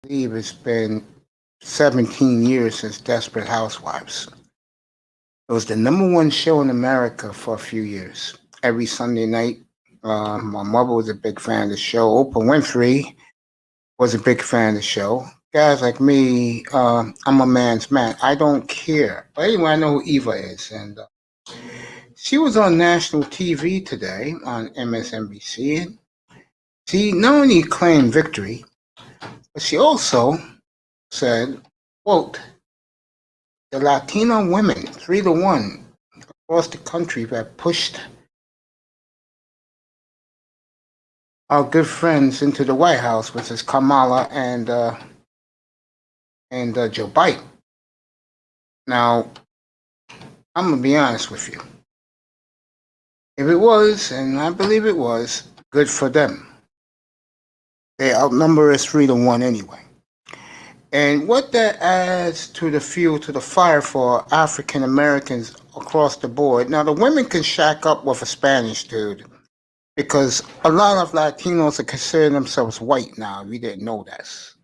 believe it's been 17 years since Desperate Housewives. It was the number one show in America for a few years. Every Sunday night, my mother was a big fan of the show. Oprah Winfrey was a big fan of the show. Guys like me, I'm a man's man. I don't care. But anyway, I know who Eva is. And she was on national TV today on MSNBC. And she not only claimed victory, but she also said, quote, the Latino women, 3-1 across the country that pushed our good friends into the White House, which is Kamala and Joe Biden. Now, I'm gonna be honest with you. If it was, and I believe it was, good for them. They outnumber us 3-1 anyway. And what that adds to the fuel to the fire for African Americans across the board. Now, the women can shack up with a Spanish dude because a lot of Latinos are considering themselves white now. We didn't know this.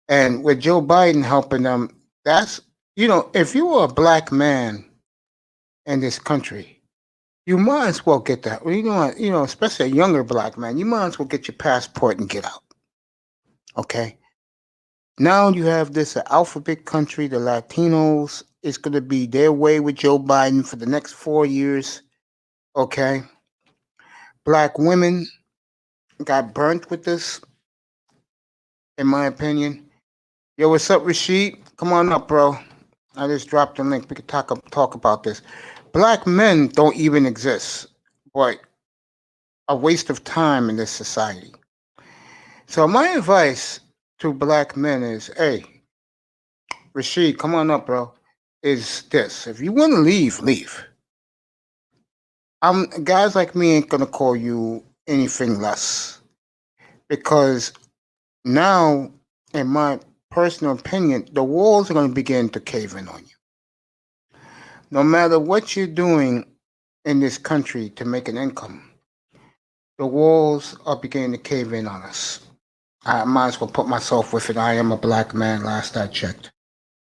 And with Joe Biden helping them, that's, if you were a black man in this country, you might as well get that. Especially a younger black man, you might as well get your passport and get out. Okay? Now you have this alphabet country, the Latinos. It's going to be their way with Joe Biden for the next 4 years. Okay? Black women got burnt with this, in my opinion. Yo, what's up, Rashid? Come on up, bro. I just dropped the link. We could talk about this. Black men don't even exist, but a waste of time in this society. So my advice to black men is, hey, Rashid, come on up, bro, is this. If you want to leave, leave. Guys like me ain't going to call you anything less. Because now, in my personal opinion, the walls are going to begin to cave in on you. No matter what you're doing in this country to make an income, the walls are beginning to cave in on us. I might as well put myself with it. I am a black man, last I checked.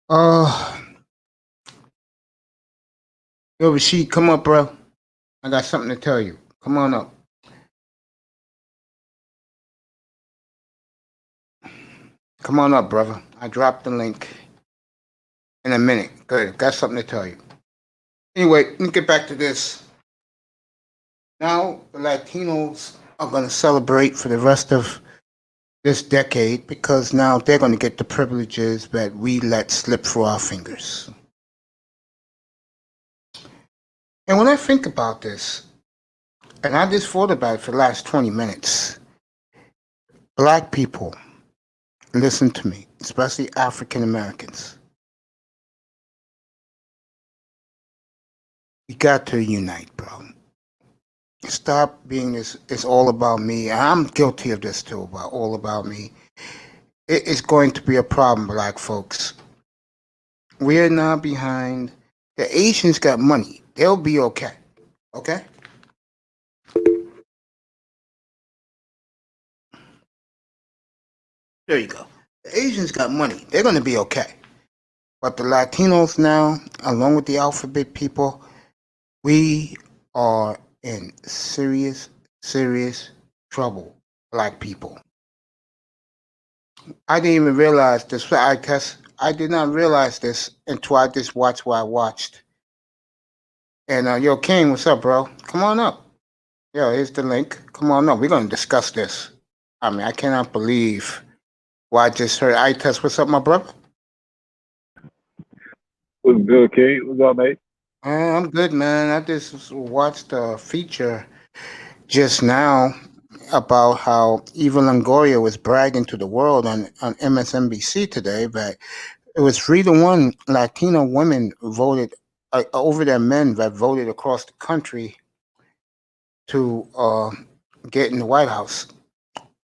Yo, Rashid, come up, bro. I got something to tell you. Come on up. Come on up, brother. I dropped the link in a minute. Good. Got something to tell you. Anyway, let me get back to this. Now, the Latinos are going to celebrate for the rest of this decade because now they're going to get the privileges that we let slip through our fingers. And when I think about this, and I just thought about it for the last 20 minutes, black people, listen to me, especially African Americans. We got to unite, bro. Stop being this, it's all about me. I'm guilty of this too, about all about me. It is going to be a problem, black folks. We are now behind. The Asians got money. They'll be okay. Okay? There you go. The Asians got money. They're going to be okay. But the Latinos now, along with the alphabet people, we are in serious, serious trouble, black people. I didn't even realize this. I did not realize this until I just watched what I watched. And yo, King, what's up, bro? Come on up. Yo, here's the link. Come on up. We're going to discuss this. I mean, I cannot believe what I just heard. I test. What's up, my brother? What's good, Kate? What's up, mate? I'm good, man. I just watched a feature just now about how Eva Longoria was bragging to the world on MSNBC today that it was 3-1 Latino women voted over their men that voted across the country to get in the White House.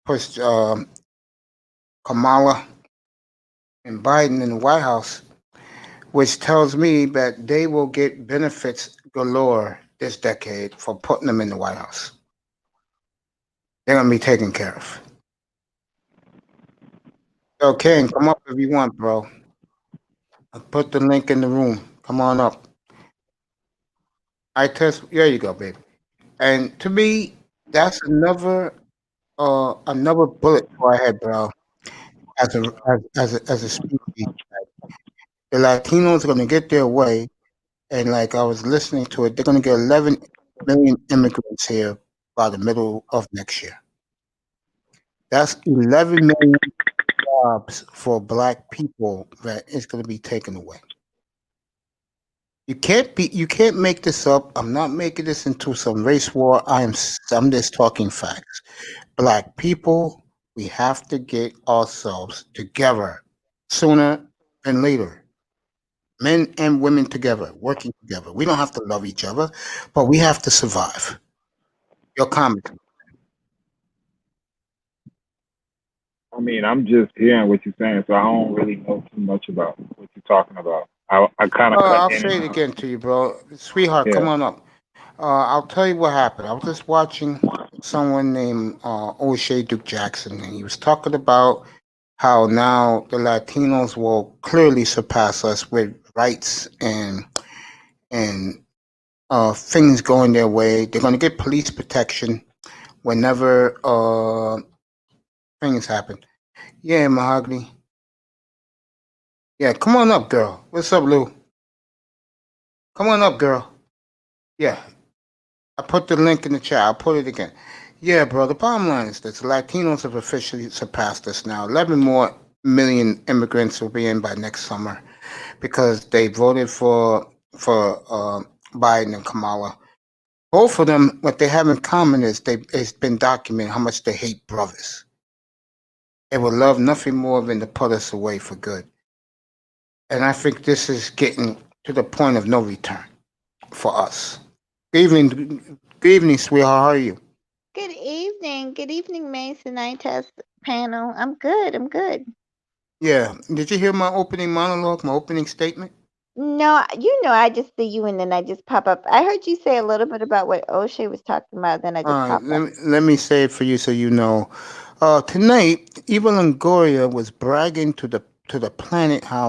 Pushed Kamala and Biden in the White House, which tells me that they will get benefits galore this decade for putting them in the White House. They're going to be taken care of. Yo, King, come up if you want, bro. I put the link in the room. Come on up. I test. There you go, baby. And to me, that's another bullet to our head, bro. As a species, the Latinos are gonna get their way, and like I was listening to it, they're gonna get 11 million immigrants here by the middle of next year. That's 11 million jobs for black people that is gonna be taken away. You can't make this up. I'm not making this into some race war. I'm just talking facts. Black people, we have to get ourselves together sooner than later. Men and women together, working together. We don't have to love each other, but we have to survive. Your comment. I mean, I'm just hearing what you're saying, so I don't really know too much about what you're talking about. I kind of cut I'll in and say it out. again to you, bro. Sweetheart, come Yeah. on up. I'll tell you what happened. I was just watching someone named O'Shea Duke Jackson, and he was talking about how now the Latinos will clearly surpass us with rights and things going their way. They're going to get police protection whenever things happen. Yeah, Mahogany. Yeah, come on up, girl. What's up, Lou? Come on up, girl. Yeah, I put the link in the chat. I'll put it again. Yeah, bro. The bottom line is this: Latinos have officially surpassed us now. 11 more million immigrants will be in by next summer because they voted for Biden and Kamala. Both of them, what they have in common is it's been documented how much they hate brothers. They would love nothing more than to put us away for good. And I think this is getting to the point of no return for us. Good evening, sweetheart. How are you? Good evening. Good evening, Mason Test panel. I'm good. I'm good. Yeah. Did you hear my opening monologue, my opening statement? No, I just see you and then I just pop up. I heard you say a little bit about what O'Shea was talking about, then I All just right. popped up. Let me say it for you so you know. Tonight, Eva Longoria was bragging to the planet how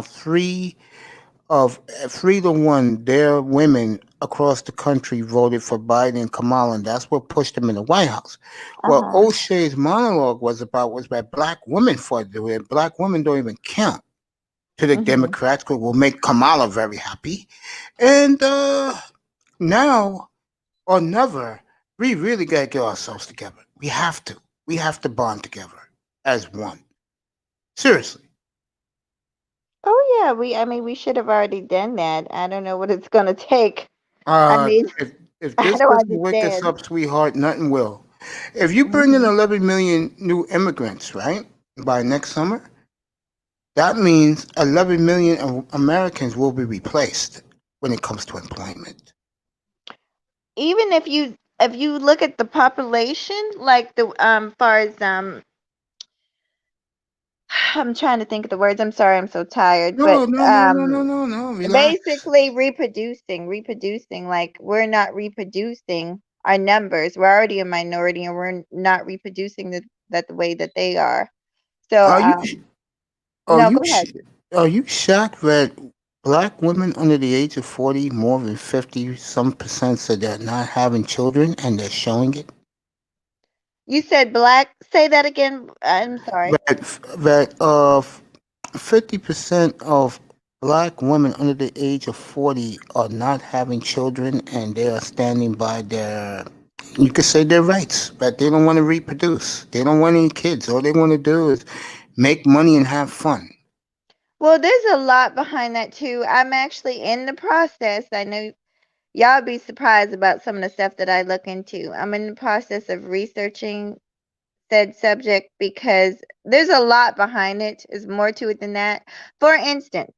of 3-1 their women across the country voted for Biden and Kamala, and that's what pushed them in the White House. What Uh-huh. O'Shea's monologue was that black women fought the way black women don't even count to the Mm-hmm. Democrats, because will make Kamala very happy. And now or never, we really gotta get ourselves together. We have to. We have to bond together as one. Seriously. Oh yeah, we should have already done that. I don't know what it's gonna take. I Uh, mean, if I this don't doesn't wake us understand. up, sweetheart, nothing will. If you bring in Mm-hmm. 11 million new immigrants, right, by next summer, that means 11 million Americans will be replaced when it comes to employment. Even if you look at the population, like the far as I'm trying to think of the words. I'm sorry, I'm so tired. No, But no, no, no, no, no, no. Relax. basically reproducing. Like we're not reproducing our numbers. We're already a minority, and we're not reproducing the way that they are. So Are you are no, you go ahead. are you shocked that black women under the age of 40, more than 50 some percent, said they're not having children and they're showing it? You said black. Say that again. I'm sorry. That 50% of black women under the age of 40 are not having children, and they are standing by their, you could say, their rights, but they don't want to reproduce. They don't want any kids. All they want to do is make money and have fun. Well, there's a lot behind that too. I'm actually in the process. I know y'all be surprised about some of the stuff that I look into. I'm in the process of researching said subject because there's a lot behind it. There's more to it than that. For instance,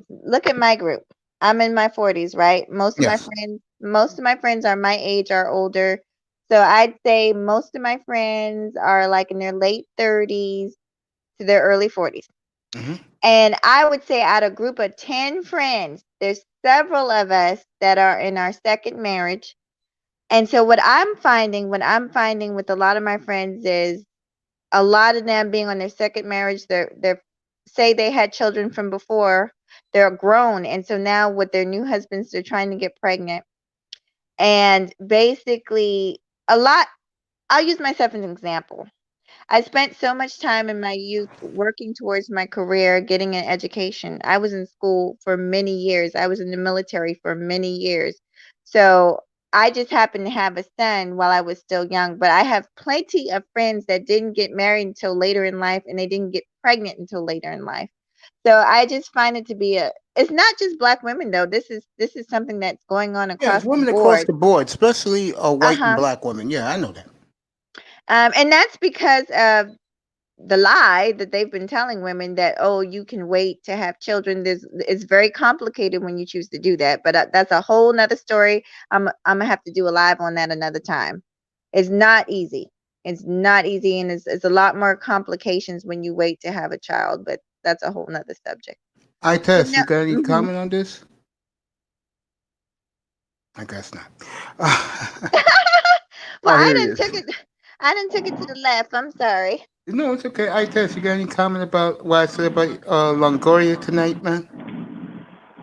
look at my group. I'm in my 40s, right? Yes. Most of my friends are my age or older. So I'd say most of my friends are like in their late 30s to their early 40s. Hmm. And I would say out of a group of 10 friends, there's several of us that are in our second marriage. And so what I'm finding with a lot of my friends is a lot of them being on their second marriage, they're say they had children from before, they're grown, and so now with their new husbands, they're trying to get pregnant. And basically, a lot, I'll use myself as an example. I spent so much time in my youth working towards my career, getting an education. I was in school for many years. I was in the military for many years. So I just happened to have a son while I was still young, but I have plenty of friends that didn't get married until later in life and they didn't get pregnant until later in life. So I just find it to be it's not just black women though. This is something that's going on Yeah, it's across the women across board. the board, especially white and Uh-huh. black women. Yeah, I know that. And that's because of the lie that they've been telling women that, oh, you can wait to have children. It's very complicated when you choose to do that, but that's a whole nother story. I'm gonna have to do a live on that another time. It's not easy. It's not easy, and it's a lot more complications when you wait to have a child, but that's a whole nother subject. I But Tess, no, you got any mhm. comment on this? I guess not. Well, Oh, I here it didn't is. took it. I didn't took it to the left. I'm sorry. No, it's okay. I Tess, you got any comment about what I said about Longoria tonight, man?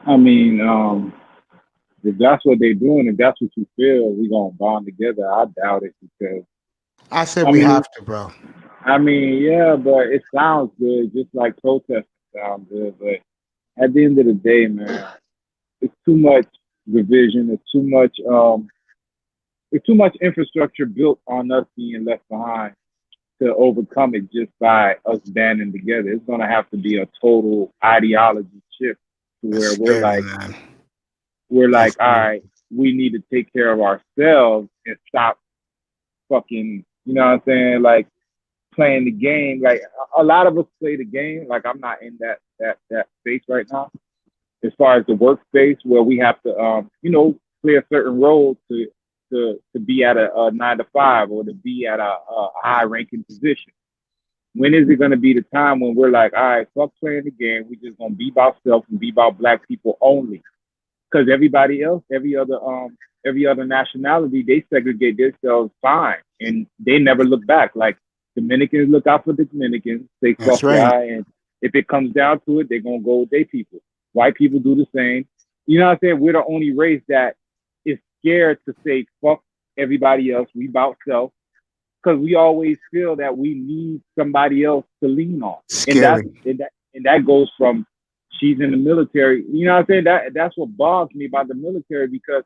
I mean, if that's what they're doing, if that's what you feel, we gonna bond together. I doubt it because I said I we mean, have to, bro. yeah, but it sounds good, just like protesting sounds good. But at the end of the day, man, it's too much division. It's too much infrastructure built on us being left behind to overcome it just by us banding together. It's gonna have to be a total ideology shift to That's where scary, man. we're That's like, all scary. right, we need to take care of ourselves and stop fucking, you know what I'm saying? Like playing the game. Like a lot of us play the game. Like I'm not in that space right now. As far as the workspace where we have to, play a certain role to be at a 9 to 5 or to be at a high ranking position. When is it going to be the time when we're like, all right, fuck playing the game. We just gonna be about self and be about black people only. Because everybody else, every other nationality, they segregate themselves fine, and they never look back. Like Dominicans look out for the Dominicans, say That's fuck right. y'all, and if it comes down to it, they're gonna go with their people. White people do the same. You know what I'm saying? We're the only race that is scared to say fuck everybody else. We about self because we always feel that we need somebody else to lean on, and Scary. that goes from she's in the military. You know what I'm saying? That's what bothers me about the military because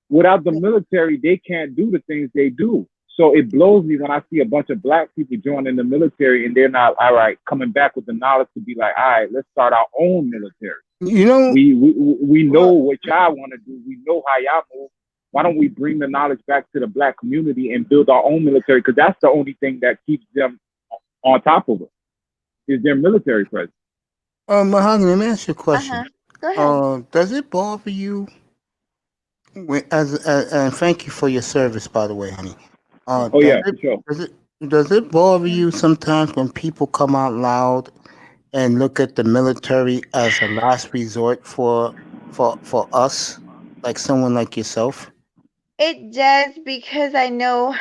without the military, they can't do the things they do. So it blows me when I see a bunch of black people joining the military and they're not all right coming back with the knowledge to be like, all right, let's start our own military. You know, We know well, what y'all want to do. We know how y'all move. Why don't we bring the knowledge back to the black community and build our own military? Because that's the only thing that keeps them on top of us is their military presence. Mahogany, let me ask you a question. Uh-huh. Go ahead. Does it bother you and thank you for your service, by the way, honey. Uh, Oh does yeah, it for sure. does it does it bother you sometimes when people come out loud and look at the military as a last resort for us, like someone like yourself? It does because I know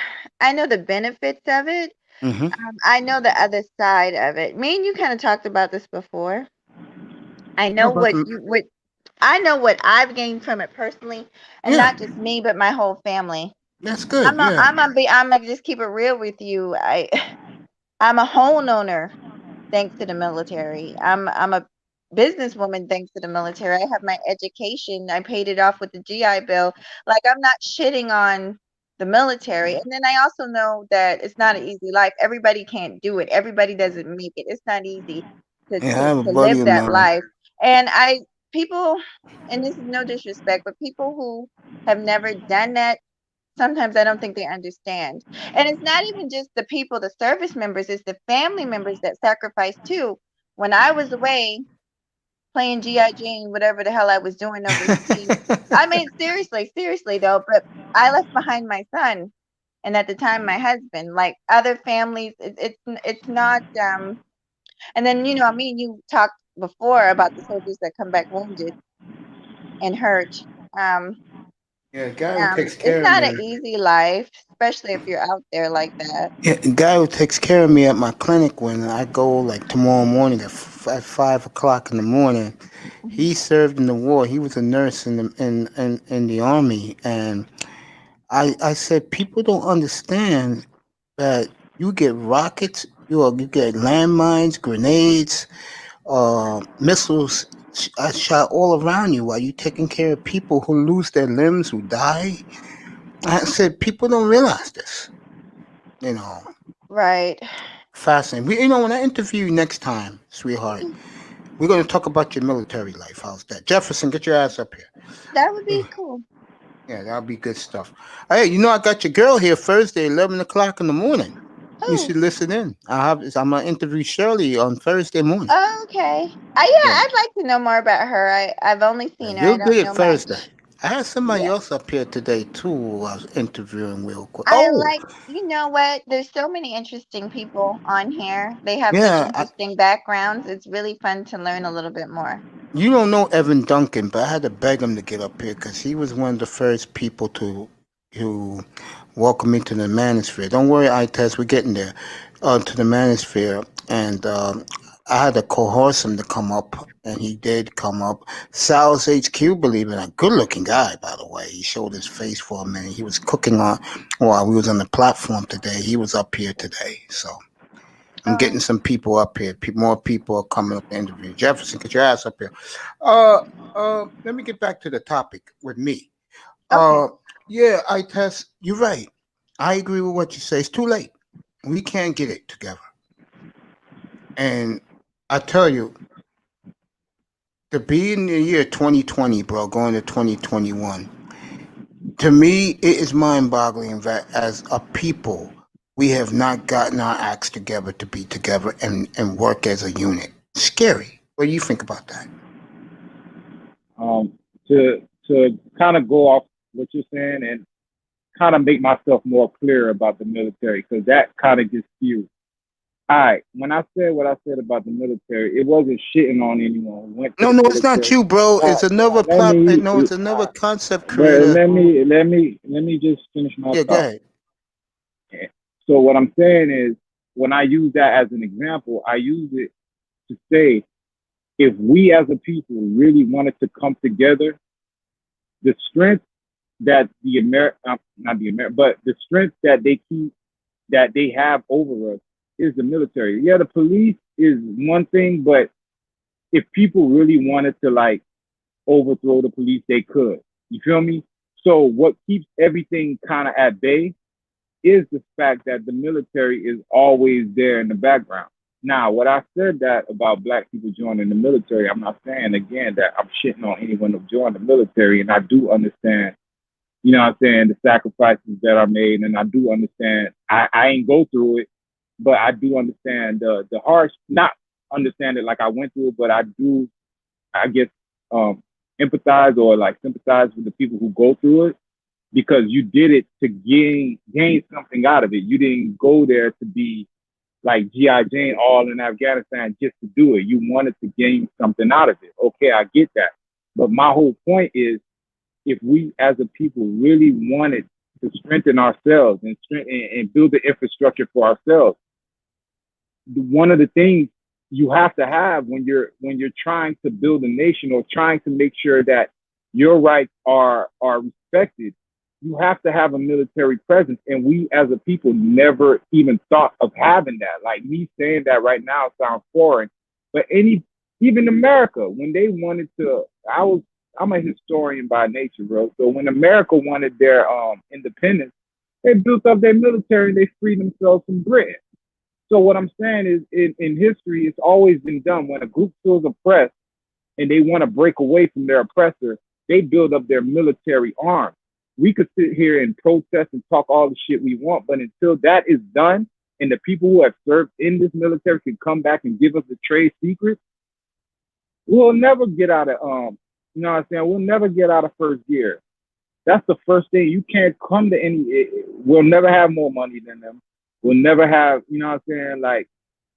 the benefits of it. Mm-hmm. I know the other side of it. Me and you kind of talked about this before. I Yeah, know what I know what I've gained from it personally, and yeah, not just me, but my whole family. that's good. Yeah, I'm gonna just keep it real with you. I'm a homeowner thanks to the military. I'm a businesswoman thanks to the military. I have my education. I paid it off with the GI Bill. Like I'm not shitting on the military. And then I also know that it's not an easy life. Everybody can't do it. Everybody doesn't make it. It's not easy to yeah. I to, have a to buddy live of that mine. life. And people, and this is no disrespect, but people who have never done that, sometimes I don't think they understand. And it's not even just the people, the service members, it's the family members that sacrifice too. When I was away playing GI Jane, whatever the hell I was doing overseas, I mean seriously though, but I left behind my son and at the time my husband. Like other families, it's not. And then I mean you talked before about the soldiers that come back wounded and hurt. Um, Yeah, the guy who takes It's care of not me. an easy life, especially if you're out there like that. Yeah, the guy who takes care of me at my clinic when I go like tomorrow morning at 5 o'clock in the morning. Mhm. He served in the war. He was a nurse in the army, and I said people don't understand that you get rockets, you get landmines, grenades, missiles shot all around you while you taking care of people who lose their limbs, who die. I said people don't realize this. You know, Right. fascinating. When I interview you next time, sweetheart, we're going to talk about your military life. How's that? Jefferson, get your ass up That would here. be cool. Yeah, that'll be good stuff. Hey, I got your girl here Thursday, 11 o'clock in the morning. You Oh, should listen in. I'm gonna interview Shirley on Thursday morning. okay. Yeah, Yeah, I'd like to know more about her. I've only yeah, seen her. I you'll don't get it know Thursday. much. I had somebody Yeah. else up here today too who I was interviewing real quick. I Oh, like, you know what? There's so many interesting people on here. They have such yeah, interesting backgrounds. It's really fun to learn a little bit more. you don't know Evan Duncan, but I had to beg him to get up here because he was one of the first people to welcome me to the manosphere. Don't worry, Itest, we're getting there. To the manosphere, and I had to coerce him to come up, and he did come up. Sal's HQ, believe it or not, good-looking guy, by the way. He showed his face for a minute. He was cooking while we was on the platform today. He was up here today, so. I'm getting Um, some people up here. More people are coming up to interview. Jefferson, get your ass up here. Uh, let me get back to the topic with me. okay. Uh, yeah, I test. You're right. I agree with what you say. It's too late. We can't get it together. And I tell you, to be in the year 2020, bro, going to 2021, to me, it is mind-boggling that as a people, we have not gotten our acts together to be together and work as a unit. Scary. What do you think about that? Um, to kind of go off what you're saying and kind of make myself more clear about the military because that kind of gets skewed. All right, when I said what I said about the military, it wasn't shitting on anyone who went to No, the no, it's not military. you, bro. It's another Let plot. me, No, it's another concept but creator who. let me just finish my Yeah, go thought. ahead. So what I'm saying is, when I use that as an example, I use it to say if we as a people really wanted to come together, the strength that the not the Amer, but the strength that they have over us is the military. Yeah, the police is one thing, but if people really wanted to like overthrow the police, they could. You feel me? So what keeps everything kind of at bay is the fact that the military is always there in the background. Now, what I said that about black people joining the military, I'm not saying again that I'm shitting on anyone who joined the military, and I do understand, you know what I'm saying, the sacrifices that are made, and I do understand. I ain't go through it, but I do understand the harsh, not understand it like I went through it, but I do, I guess, um, empathize or like sympathize with the people who go through it because you did it to gain something out of it. You didn't go there to be like G.I. Jane all in Afghanistan just to do it. You wanted to gain something out of it. Okay, I get that. But my whole point is if we as a people really wanted to strengthen ourselves and build the infrastructure for ourselves, one of the things you have to have when you're trying to build a nation or trying to make sure that your rights are respected, you have to have a military presence. And we as a people never even thought of having that. Like me saying that right now sounds foreign, but even America, when they wanted to, I'm a historian by nature, bro. So when America wanted their independence, they built up their military and they freed themselves from Britain. So what I'm saying is in history, it's always been done. When a group feels oppressed and they want to break away from their oppressor, they build up their military arm. We could sit here and protest and talk all the shit we want, but until that is done and the people who have served in this military can come back and give us the trade secrets, we'll never get out of you know what I'm saying? We'll never get out of first gear. That's the first thing. You can't come to any. We'll never have more money than them. We'll never have. You know what I'm saying? Like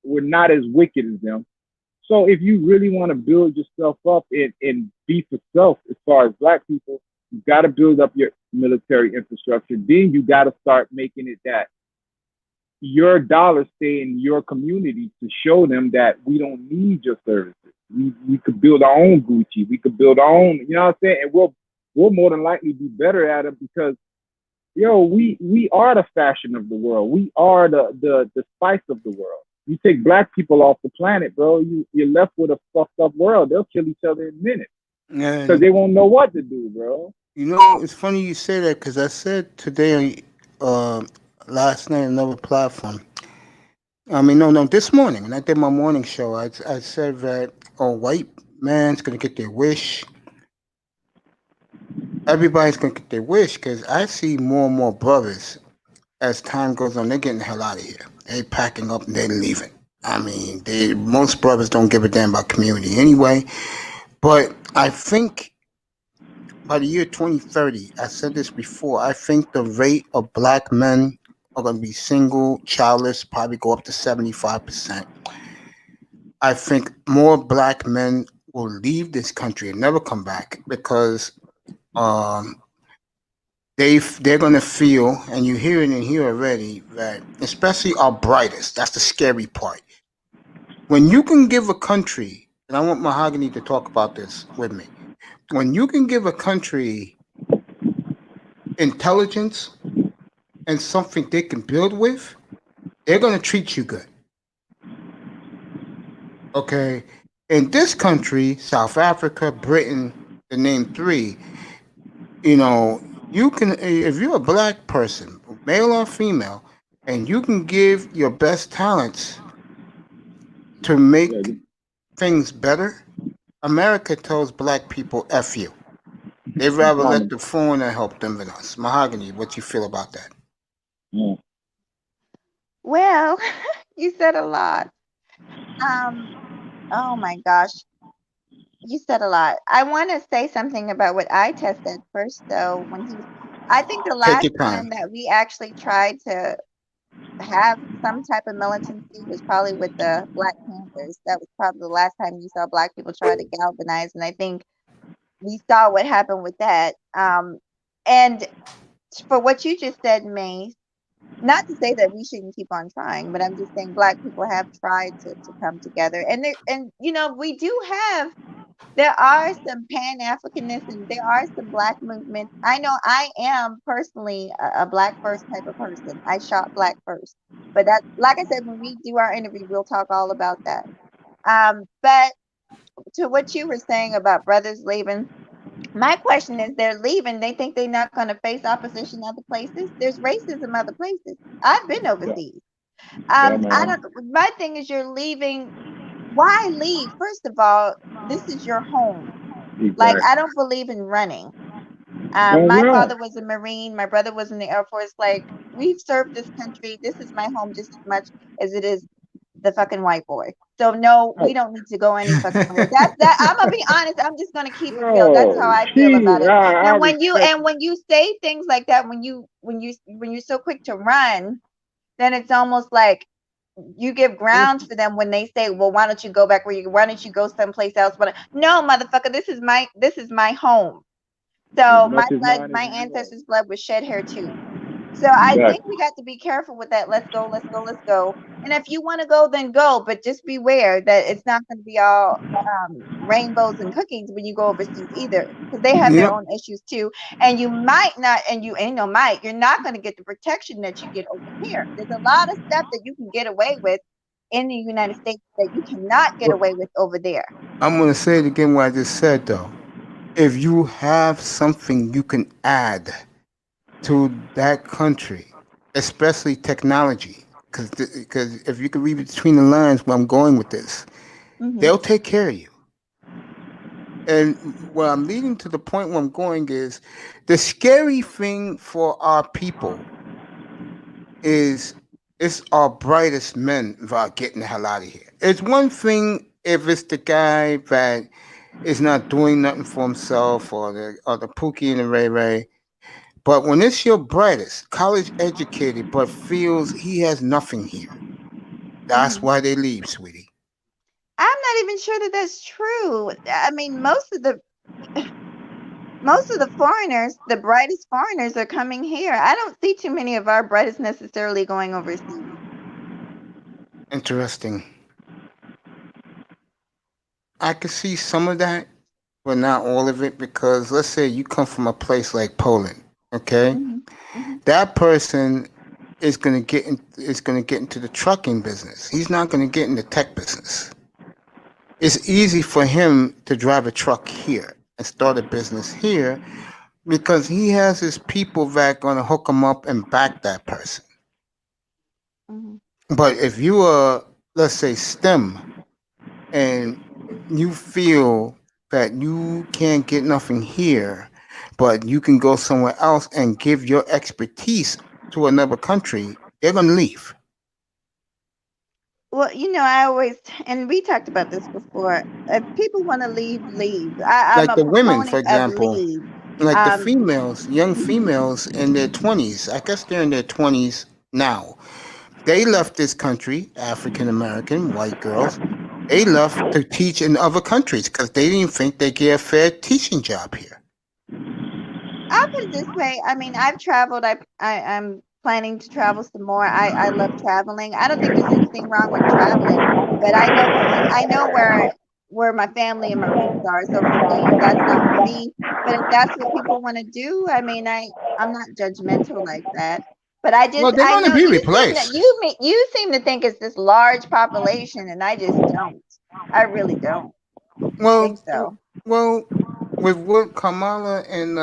we're not as wicked as them. So if you really want to build yourself up and be for self, as far as black people, you got to build up military infrastructure, then you got to start making it that your dollars stay in your community to show them that we don't need your services. We could build our own Gucci. We could build our own, you know what I'm saying? And we'll more than likely be better at it because we are the fashion of the world. We are the spice of the world. You take black people off the planet, bro, you're left with a fucked up world. They'll kill each other in minutes because And they won't know what to do, bro. you know, it's funny you say that because I said today, last night, on another platform. I mean, no, this morning when I did my morning show, I said that a white man's gonna get their wish. Everybody's gonna get their wish because I see more and more brothers as time goes on. They're getting the hell out of here. They packing up and they're leaving. I mean, most brothers don't give a damn about community anyway. But I think by the year 2030, I said this before, I think the rate of black men are going to be single, childless, probably go up to 75%. I think more black men will leave this country and never come back because um, they're going to feel, and you hear it in here already, that especially our brightest, that's the scary part. When you can give a country, and I want Mahogany to talk about this with me, when you can give a country intelligence and something they can build with, they're going to treat you good. Okay? In this country, South Africa, Britain, to name three, you know, you can, if you're a black person, male or female, and you can give your best talents to make Yeah, things better, America tells black people F you. They'd rather let the foreigner help them than us. Mahogany, what you feel about that? yeah. Well, you said a lot. Um, oh my gosh, you said a lot. I want to say something about what I tested first, though. I think the Take last your time. time that we actually tried to have some type of militancy was probably with the Black Panthers. That was probably the last time you saw Black people try to galvanize, and I think we saw what happened with that. And for what you just said, May, not to say that we shouldn't keep on trying, but I'm just saying Black people have tried to come together, and we do have. There are some Pan-Africanism. There are some Black movements. I know I am personally a Black first type of person. I shop Black first. But that, like I said, when we do our interview, we'll talk all about that. But to what you were saying about brothers leaving, my question is they're leaving. They think they're not going to face opposition other places. There's racism other places. I've been Yeah, overseas. yeah, I man. don't. My thing is you're leaving. Why leave? First of all, this is your home. Like, I Exactly. don't believe in running. Don't My run. father was a Marine. My brother was in the Air Force. Like, we've served this country. This is my home just as much as it is the fucking white boy. So no, we Oh, don't need to go any fucking where. That's that. I'm gonna be honest. I'm just gonna keep it real. That's how yo, I feel about she, it. I Now, respect. when you say things like that, when you're so quick to run, then it's almost like you give grounds for them when they say, "Well, why don't you go back where you? Why don't you go someplace else?" But no, motherfucker, this is my home. As So much as mine is my yours. ancestors' blood was shed here too. So I think Exactly. we got to be careful with that. Let's go, let's go, let's go. And if you want to go, then go. But just beware that it's not going to be all rainbows and cookies when you go overseas either, because they have You their know, own issues too. And you might not, and you ain't no might, you're not going to get the protection that you get over here. There's a lot of stuff that you can get away with in the United States that you cannot get away with over there. I'm going to say it again what I just said, though. If you have something you can add to that country, especially technology, because if you can read between the lines where I'm going with this, Hmm. they'll take care of you. And where I'm leading to the point where I'm going is the scary thing for our people is it's our brightest men that are getting the hell out of here. It's one thing if it's the guy that is not doing nothing for himself or the Pookie and the Ray Ray. But when it's your brightest, college educated, but feels he has nothing here, that's Hmm. why they leave, sweetie. I'm not even sure that that's true. I mean, most of the most of the foreigners, the brightest foreigners, are coming here. I don't see too many of our brightest necessarily going overseas. Interesting. I could see some of that, but not all of it, because let's say you come from a place like Poland, okay? That person is gonna get into the trucking business. He's not gonna get in the tech business. It's easy for him to drive a truck here and start a business here because he has his people that gonna hook him up and back that person. But if you are, let's say, STEM, and you feel that you can't get nothing here, but you can go somewhere else and give your expertise to another country, they're gonna leave. Well, I always, and we talked about this before. If people want to leave, leave. I'm Like a the women, for proponent of example, leave. like the females, young females in their 20s, I guess they're in their 20s now. They left this country, African American, white girls. They left to teach in other countries because they didn't think they get a fair teaching job here. I'll put it this way. I mean, I've traveled. I'm planning to travel some more. I love traveling. I don't think there's anything wrong with traveling, but I know where my family and my roots are. So for me, that's not for me. But if that's what people want to do, I mean, I'm not judgmental like that. But Well, they're I going to know be that replaced. you seem to think it's this large population, and I just don't. I really don't think so. Well, with what Kamala and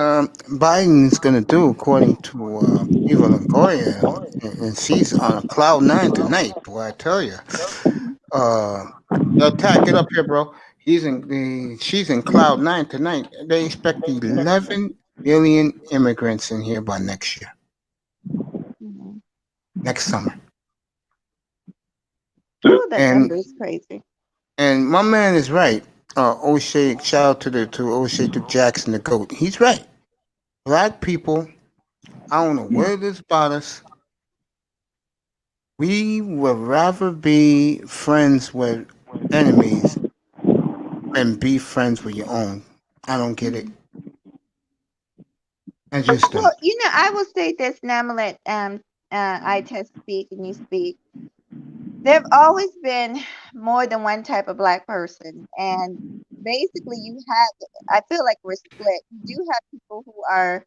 Biden is going to do, according to Eva Longoria, and she's on cloud nine tonight. Boy, I tell you, uh, attack it up here, bro. She's in cloud nine tonight. They expect 11 million immigrants in here by next year, next summer. Oh, that And number is crazy. and my man is right. O'Shea, shout out to O'Shea Duke Jackson, the GOAT. He's right. Black people, I don't know what it is about us. We would rather be friends with enemies than be friends with your own. I don't get it. I just Well, don't. I will say this, and I'm gonna let I test speak and you speak. There have always been more than one type of black person, and basically, I feel like we're split. You do have people who are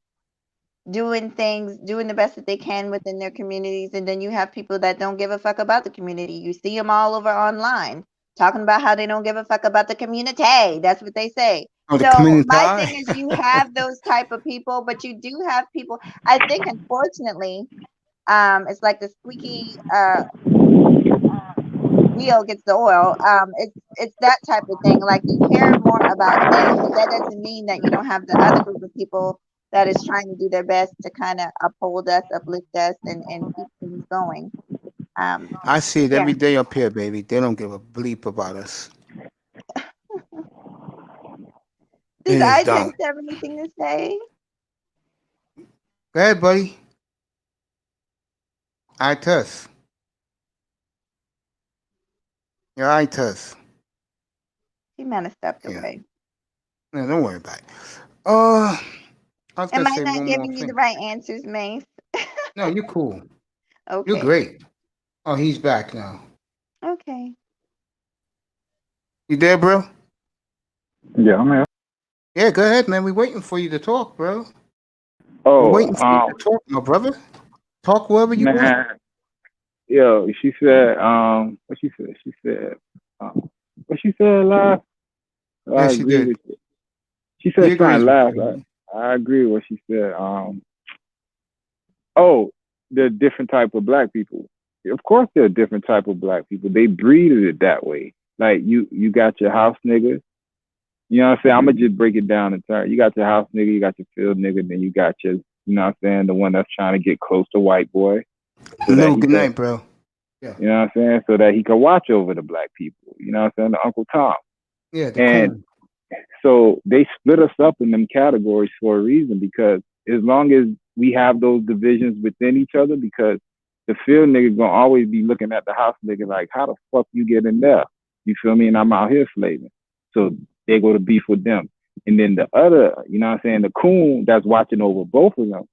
doing things, doing the best that they can within their communities, and then you have people that don't give a fuck about the community. You see them all over online talking about how they don't give a fuck about the community. That's what they say. Oh, the So community. my thing is, you have those type of people, but you do have people. I think, unfortunately, it's like the squeaky wheel gets the oil. It's that type of thing. Like, you hear more about them, but that doesn't mean that you don't have the other group of people that is trying to do their best to kind of uphold us, uplift us, and keep things going. I see it Yeah. every day up here, baby. They don't give a bleep about us. Does They just iText don't. have anything to say? Go ahead, buddy. iTest. Your iTest. He might have stepped Yeah. away. No, don't worry about it. I was Am gonna I say not one more giving you the thing. right answers, Mace? No, you're cool. You're Okay. great. Oh, he's back now. Okay. You there, bro? Yeah, I'm here. Yeah, go ahead, man. We're waiting for you to talk, bro. We're Oh, waiting for you to talk, my brother. Talk wherever you want. man, yo, she said, what she said? She said, what she said last? I Yeah, she agree did. with you. She He said agrees something with last. you. I agree with what she said. Oh, the different type of black people. Of course, there are different type of black people. They breeded it that way. Like you got your house nigga. You know what I'm saying? I'm gonna just break it down in turn. You got your house nigga, you got your field nigga, then you got your, you know what I'm saying, the one that's trying to get close to white boy. So that No, he good could, night, bro. Yeah. you know what I'm saying? So that he could watch over the black people. You know what I'm saying? The Uncle Tom. Yeah, the And coon. so they split us up in them categories for a reason, because as long as we have those divisions within each other, because the field nigga gonna always be looking at the house nigga like, how the fuck you get in there? You feel me? And I'm out here slaving. So they go to beef with them. And then the other, you know what I'm saying, the coon that's watching over both of them,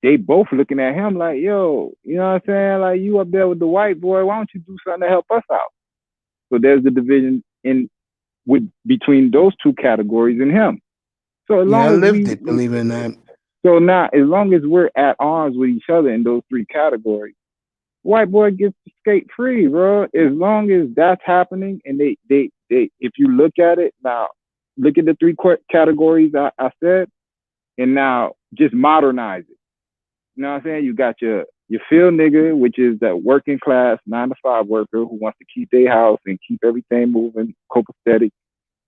they both looking at him like, yo, you know what I'm saying? Like, you up there with the white boy, why don't you do something to help us out? So there's the division between those two categories and him. So as Yeah, I long as lived it, believe it or not. so now as long as we're at arms with each other in those three categories, white boy gets to skate free, bro. As long as that's happening, and they if you look at it now, look at the three categories I said, and now just modernize it. You know what I'm saying? You got your field nigga, which is that working class 9-to-5 worker who wants to keep their house and keep everything moving, copacetic.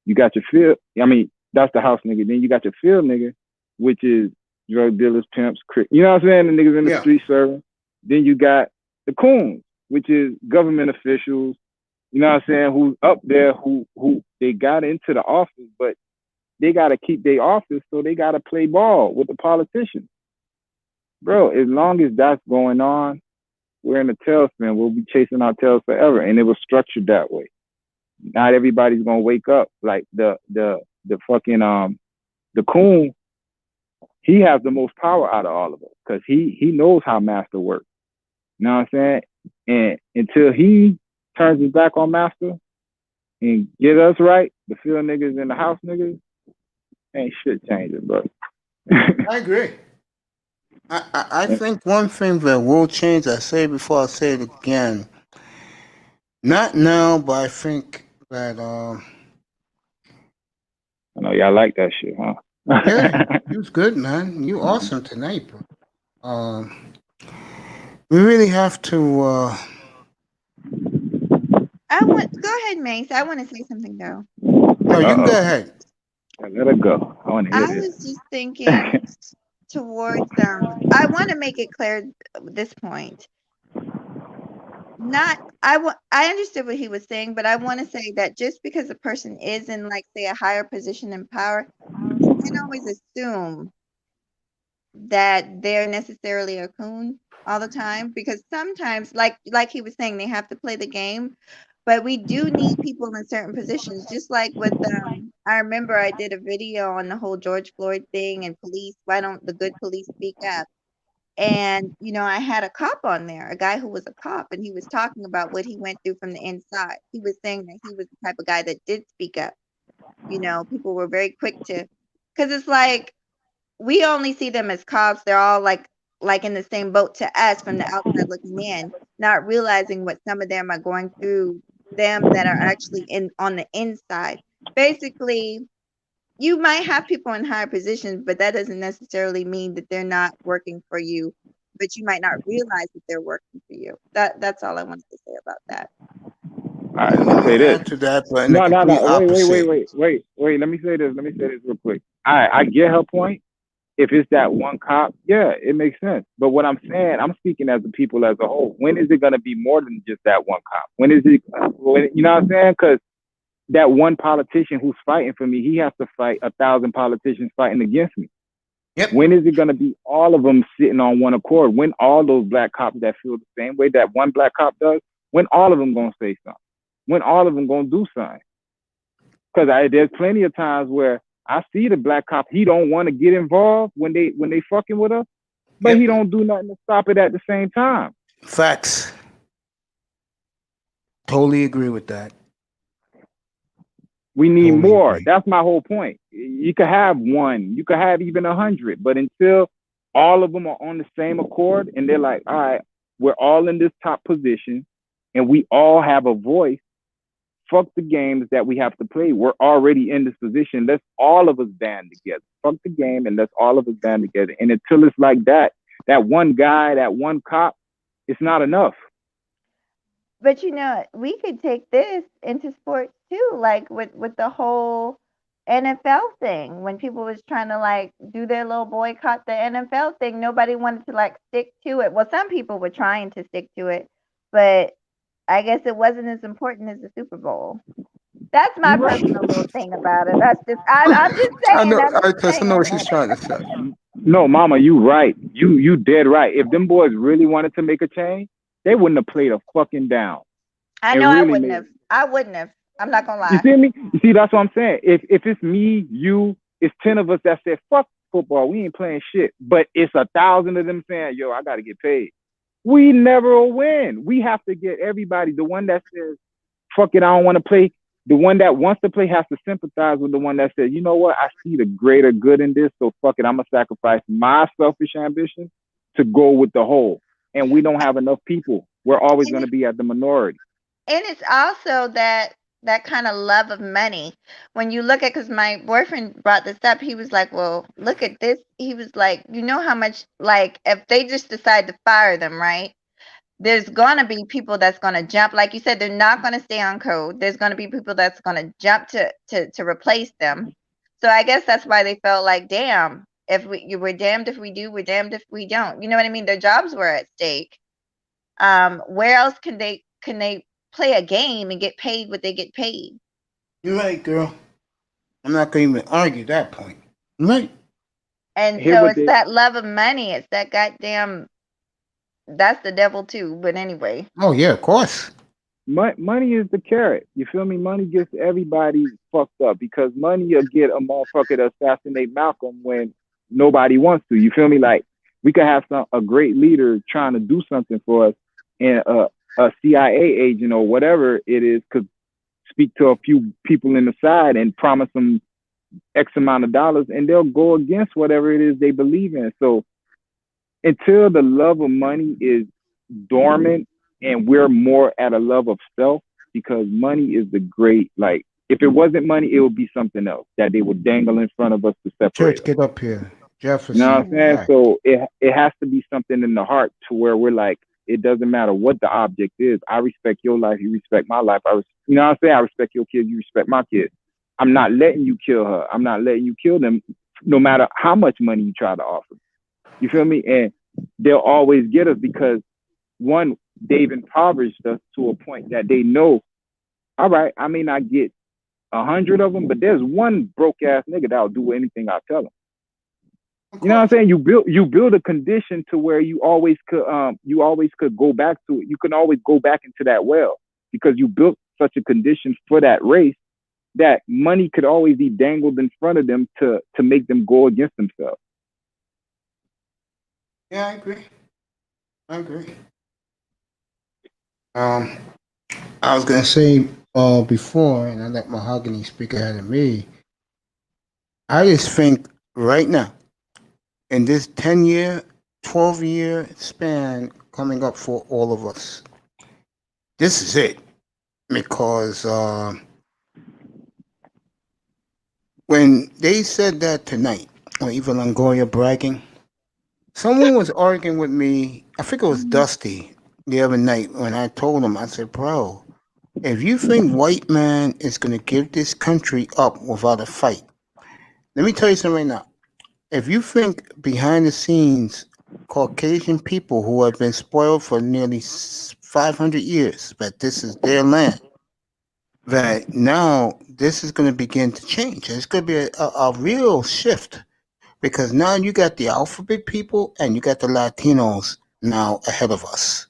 You got your field, I mean, that's the house nigga. Then you got your field nigga, which is drug dealers, pimps, you know what I'm saying? The niggas in the street serving. Then you got the coons, which is government officials, you know what I'm saying, who's up there, who they got into the office, but they got to keep their office, so they got to play ball with the politicians. Bro, as long as that's going on, we're in a tailspin. We'll be chasing our tails forever. And it was structured that way. Not everybody's gonna wake up like the fucking the coon. He has the most power out of all of us because he knows how master works. You know what I'm saying? And until he turns his back on master and get us right, the field niggas and the house niggas, ain't shit changing, bro. I agree. I think one thing that will change, I say it before, I say it again. Not now, but I think that I know y'all like that shit, huh? yeah, you was good, man. You awesome tonight, bro. We really have to go ahead, Mace. I want to say something though. no, you can go ahead. Let it go. I want to hear I this. was just thinking towards I want to make it clear at this point. I understood what he was saying, but I want to say that just because a person is in, like, say, a higher position in power, you can't always assume that they're necessarily a coon all the time, because sometimes, like he was saying, they have to play the game. But we do need people in certain positions, just like with I remember I did a video on the whole George Floyd thing and police. Why don't the good police speak up? And, I had a cop on there, a guy who was a cop, and he was talking about what he went through from the inside. He was saying that he was the type of guy that did speak up. People were very quick to, because it's like, we only see them as cops. They're all like in the same boat to us from the outside looking in, not realizing what some of them are going through, them that are actually on the inside. Basically, you might have people in higher positions, but that doesn't necessarily mean that they're not working for you, but you might not realize that they're working for you. That's all I wanted to say about that. All right, let me say this. To that, but in No. opposite. Wait. Let me say this real quick. I get her point. If it's that one cop, yeah, it makes sense. But what I'm saying, I'm speaking as the people as a whole. When is it going to be more than just that one cop? When is it, you know what I'm saying? Because that one politician who's fighting for me, he has to fight 1,000 politicians fighting against me. Yep. When is it going to be all of them sitting on one accord? When all those black cops that feel the same way that one black cop does, when all of them going to say something? When all of them going to do something? Because there's plenty of times where I see the black cop, he don't want to get involved when they fucking with us, but he don't do nothing to stop it at the same time. Facts. Totally agree with that. We need more. That's my whole point. You could have one, you could have even 100, but until all of them are on the same accord and they're like, all right, we're all in this top position and we all have a voice, fuck the games that we have to play. We're already in this position. Let's all of us band together. Fuck the game and let's all of us band together. And until it's like that one guy, that one cop, it's not enough. But we could take this into sports too, like with the whole NFL thing. When people was trying to like do their little boycott the NFL thing, nobody wanted to like stick to it. Well, some people were trying to stick to it, but I guess it wasn't as important as the Super Bowl. That's my personal little thing about it. That's just I'm just saying. I know what she's trying to say. No, Mama, you right. You dead right. If them boys really wanted to make a change, they wouldn't have played a fucking down. I know I wouldn't have. I'm not gonna You lie. see me? You see, that's what I'm saying. If it's me, you, it's 10 of us that said fuck football, we ain't playing shit. But it's 1,000 of them saying, yo, I gotta get paid. We never will win. We have to get everybody. The one that says, fuck it, I don't want to play. The one that wants to play has to sympathize with the one that says, you know what, I see the greater good in this, so fuck it, I'm gonna sacrifice my selfish ambition to go with the whole. And we don't have enough people. We're always And gonna be at the minority. it's also that kind of love of money. When you look at, because my boyfriend brought this up, he was like, well, look at this. He was like, you know how much, like, if they just decide to fire them, right? There's gonna be people that's gonna jump. Like you said, they're not gonna stay on code. There's gonna be people that's gonna jump to replace them. So I guess that's why they felt like, damn, if we're damned if we do, we're damned if we don't. You know what I mean? Their jobs were at stake. Where else can they play a game and get paid what they get paid? You're right, girl. I'm not going to even argue that point. You're right. And Here so what it's they that love of money. It's that goddamn. That's the devil too. But anyway, Oh, yeah, of course. money is the carrot. You feel me? Money gets everybody fucked up because money will get a motherfucker to assassinate Malcolm when nobody wants to. You feel me? Like we could have a great leader trying to do something for us, and a CIA agent or whatever it is could speak to a few people in the side and promise them X amount of dollars, and they'll go against whatever it is they believe in. So until the love of money is dormant and we're more at a love of self, because money is the great, like, if it wasn't money, it would be something else that they would dangle in front of us to separate Church, us. get up here. You know what Jefferson, I'm saying? back. So it has to be something in the heart to where we're like, it doesn't matter what the object is. I respect your life. You respect my life. You know what I'm saying? I respect your kids. You respect my kids. I'm not letting you kill her. I'm not letting you kill them, no matter how much money you try to offer. You feel me? And they'll always get us because one, they've impoverished us to a point that they know, all right, I may not get 100 of them, but there's one broke ass nigga that'll do anything I tell him. You know what I'm saying? You build a condition to where you always could go back to it. You can always go back into that well because you built such a condition for that race that money could always be dangled in front of them to make them go against themselves. Yeah, I agree. I agree. Um, I was going to say before, and I let Mahogany speak ahead of me, I just think right now, in this 10-year, 12-year span coming up for all of us, this is it. Because when they said that tonight, or even Longoria bragging, someone was arguing with me. I think it was Dusty the other night when I told him, I said, bro, if you think white man is going to give this country up without a fight, let me tell you something right now. If you think behind the scenes, Caucasian people who have been spoiled for nearly 500 years, that this is their land, that now this is going to begin to change. It's going to be a real shift because now you got the alphabet people and you got the Latinos now ahead of us.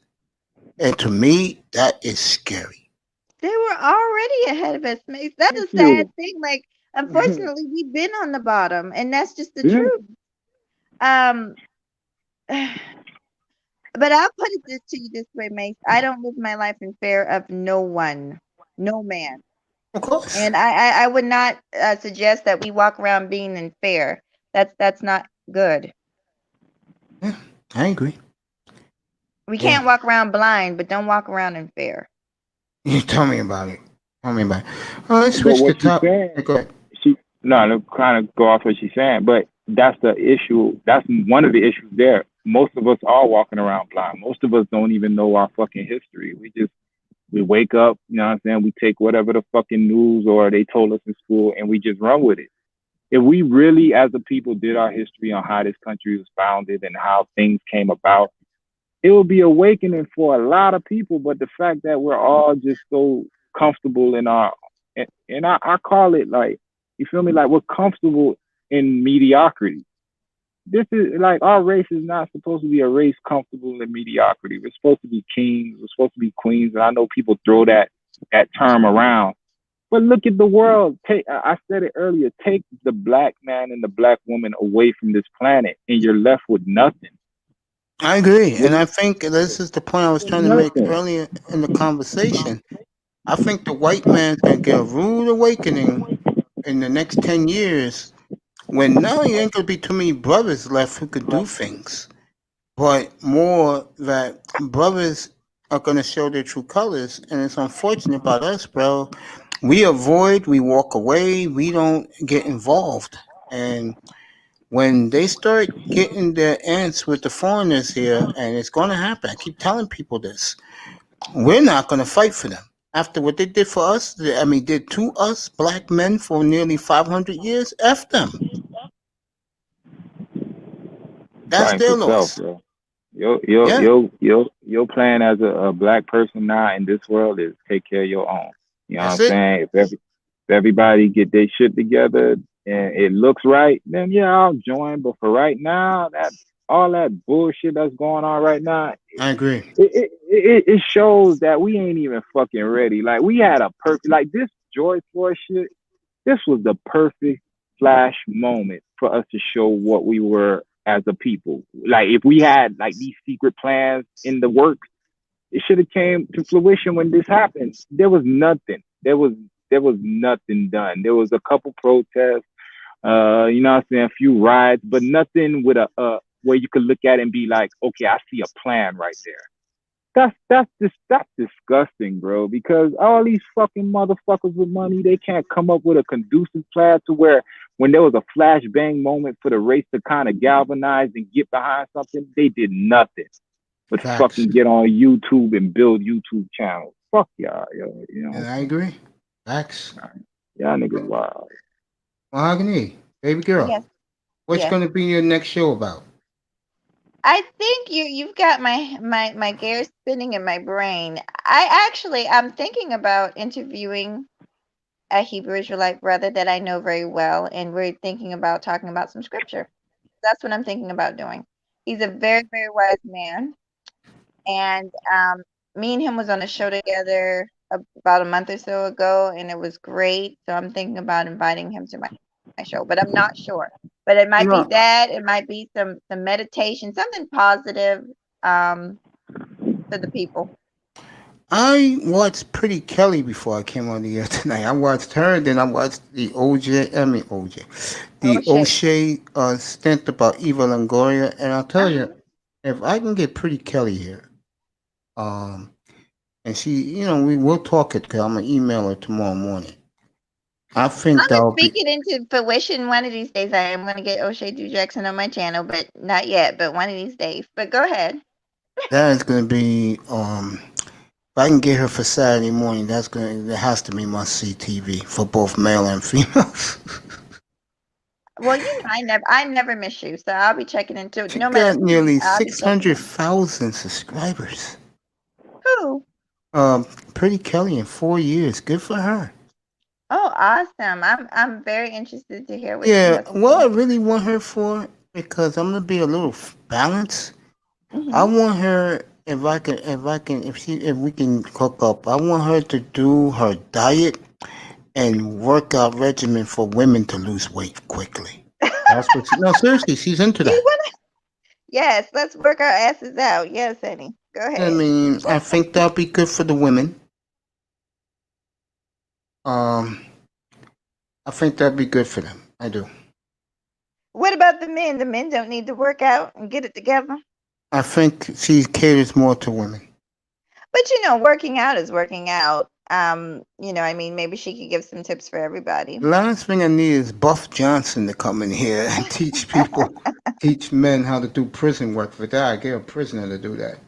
And to me, that is scary. they were already ahead of us, Mace. That's a Thank sad you. thing. Like, unfortunately, we've been on the bottom, and that's just the Yeah. truth. Um, but I'll put it this to you this way, Mace. I don't live my life in fear of no one, no man. Of course. And I would not suggest that we walk around being in fear. That's not good. Yeah, I agree. We Yeah. can't walk around blind, but don't walk around in fear. You tell me about it. Tell me about it. Oh, let's But switch the what she's top. saying, Go ahead. to kind of go off what she's saying, but that's the issue. That's one of the issues there. Most of us are walking around blind. Most of us don't even know our fucking history. We wake up, you know what I'm saying? We take whatever the fucking news or they told us in school and we just run with it. If we really, as a people, did our history on how this country was founded and how things came about, it will be awakening for a lot of people. But the fact that we're all just so comfortable in and I call it like, you feel me? Like we're comfortable in mediocrity. This is like our race is not supposed to be a race comfortable in mediocrity. We're supposed to be kings. We're supposed to be queens. And I know people throw that term around, But look at the world. I said it earlier. Take the black man and the black woman away from this planet, and you're left with nothing. I agree, and With I think this is the point I was trying to make nothing. earlier in the conversation. I think the white man's gonna get a rude awakening in the next 10 years when not only ain't gonna be too many brothers left who could do things, but more that brothers are gonna show their true colors. And it's unfortunate about us, bro. We avoid, we walk away, we don't get involved. And when they start getting their ants with the foreigners here, and it's gonna happen, I keep telling people this, we're not gonna fight for them. After what they did for us, I mean, did to us black men for nearly 500 years, F them. That's Fighting their for self, loss. bro. Your Yeah, your your your plan as a black person now in this world is take care of your own. You know what that's I'm it. saying? If everybody get their shit together and it looks right, then yeah, I'll join. But for right now, that all that bullshit that's going on right now, I agree. it shows that we ain't even fucking ready. Like we had a perfect like this George Floyd shit. This was the perfect flash moment for us to show what we were as a people. Like if we had like these secret plans in the works, it should have came to fruition when this happened. There was nothing. There was nothing done. There was a couple protests, you know what I'm saying, a few riots, but nothing with a where you could look at it and be like, okay, I see a plan right there. That's disgusting, bro. Because all these fucking motherfuckers with money, they can't come up with a conducive plan to where when there was a flashbang moment for the race to kind of galvanize and get behind something, they did nothing but Facts. fucking get on YouTube and build YouTube channels. Fuck y'all, yo. You know what And I'm I saying? agree. Facts. Y'all niggas wild. Mahogany, baby girl, Yes, what's yes. going to be your next show about? I think you've got my gears spinning in my brain. I'm thinking about interviewing a Hebrew Israelite brother that I know very well, and we're thinking about talking about some scripture. That's what I'm thinking about doing. He's a very, very wise man, and me and him was on a show together about a month or so ago, and it was great. So I'm thinking about inviting him to my show, but I'm not sure. But it might be No, that, it might be some meditation, something positive um, for the people. I watched Pretty Kelly before I came on the air tonight. I watched her, then I watched the the O'Shea. O'Shea stint about Eva Longoria, and I'll tell Uh-huh. you, if I can get Pretty Kelly here, um, and she, we will talk it because I'm gonna email her tomorrow morning. I think I'm gonna that'll speak be it into fruition one of these days. I am gonna get O'Shea Du Jackson on my channel, but not yet. But one of these days. But go ahead. that is gonna be if I can get her for Saturday morning, that has to be must see TV for both male and females. Well, I never miss you, so I'll be checking into it. She No matter got who, nearly I'll be checking in. 600,000 subscribers. Who? Pretty Kelly in 4 years. Good for her. Oh, awesome! I'm very interested to hear what she Yeah, has to what I say. really want her for, because I'm gonna be a little balanced. I Hmm. want her if we can hook up. I want her to do her diet and workout regimen for women to lose weight quickly. That's what no, seriously, she's into You that. wanna? Yes, let's work our asses out. Yes, honey. Go I ahead. mean, I think that'll be good for the women. Um, I think that'd be good for them. I do. What about the men? The men don't need to work out and get it together. I think she caters more to women. But working out is working out. I mean, maybe she could give some tips for everybody. The last thing I need is Buff Johnson to come in here and teach men how to do prison work. For that, I get a prisoner to do that.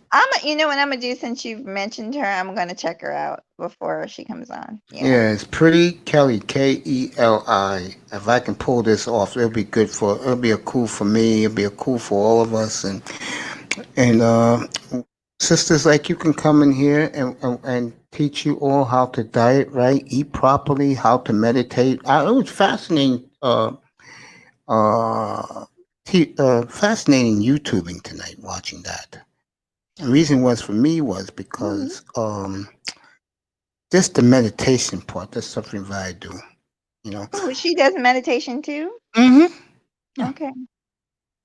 You know what I'm gonna do since you've mentioned her? I'm gonna check her out before she comes on. Yeah. Yeah, it's Pretty Kelly, Keli. If I can pull this off, it'll be a cool for me. It'll be a cool for all of us, and sisters like you can come in here and teach you all how to diet right, eat properly, how to meditate. It was fascinating. Uh, Fascinating YouTubing tonight. Watching that. The reason was for me was Hmm. because just the meditation part. That's something that I do. You know. Oh, she does meditation too? Mm-hmm. Yeah. Okay.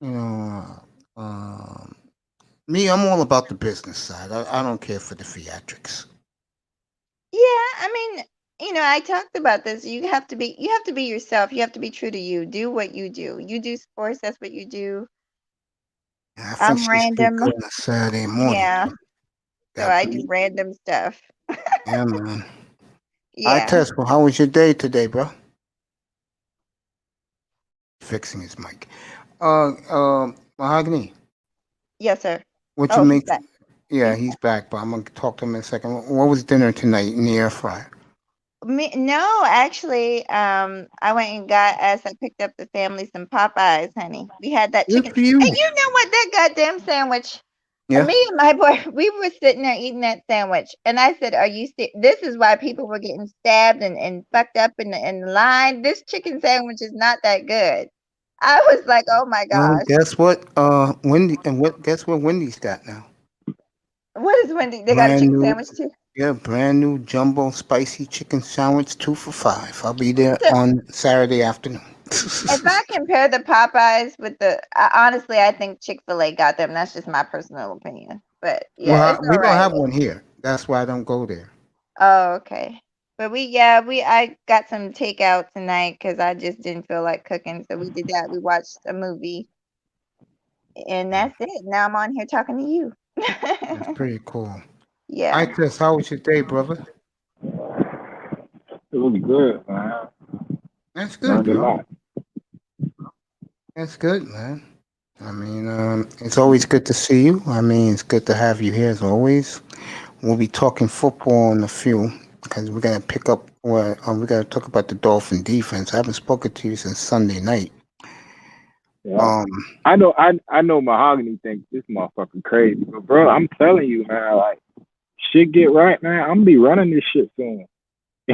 You know. Me, I'm all about the business side. I don't care for the theatrics. Yeah, I mean, I talked about this. You have to be yourself. You have to be true to you. Do what you do. You do sports, that's what you do. And I think I'm she's pretty random. good on a Saturday morning. Yeah. So That I do random stuff. yeah, man. I Yeah. test. Well, how was your day today, bro? Fixing his mic. Mahogany. Yes, sir. What you Oh, he's make? back. Yeah, He's he's back, but I'm gonna talk to him in a second. What was dinner tonight in the air fryer? No, actually, I went and got as I picked up the family some Popeyes, honey. We had that Good chicken. for And you. you know what? That goddamn sandwich. Yeah. Me and my boy, we were sitting there eating that sandwich, and I said, "Are you This is why people were getting stabbed and fucked up in the line. This chicken sandwich is not that good." I was like, "Oh my Well, gosh, guess what? Wendy and what? Guess what Wendy's got now? what is Wendy? They got a Brand chicken new. sandwich too." Yeah, brand new jumbo spicy chicken sandwich, 2 for $5. I'll be there So on Saturday afternoon. if I compare the Popeyes with honestly, I think Chick-fil-A got them. That's just my personal opinion. But yeah, Well, it's we all don't right. have one here. That's why I don't go there. Oh, okay. But I got some takeout tonight because I just didn't feel like cooking. So we did that. We watched a movie, and that's it. Now I'm on here talking to you. That's pretty cool. I Yeah. test. How was your day, brother? It was good, man. That's good, Learned a bro. lot. That's good, man. I mean, it's always good to see you. I mean, it's good to have you here as always. We'll be talking football in a few because we're gonna pick up. Well, we gotta talk about the Dolphin defense. I haven't spoken to you since Sunday night. Yeah. Um, I know Mahogany thinks this motherfucker crazy, but bro, I'm telling you, man, like shit get right, man. I'm gonna be running this shit soon.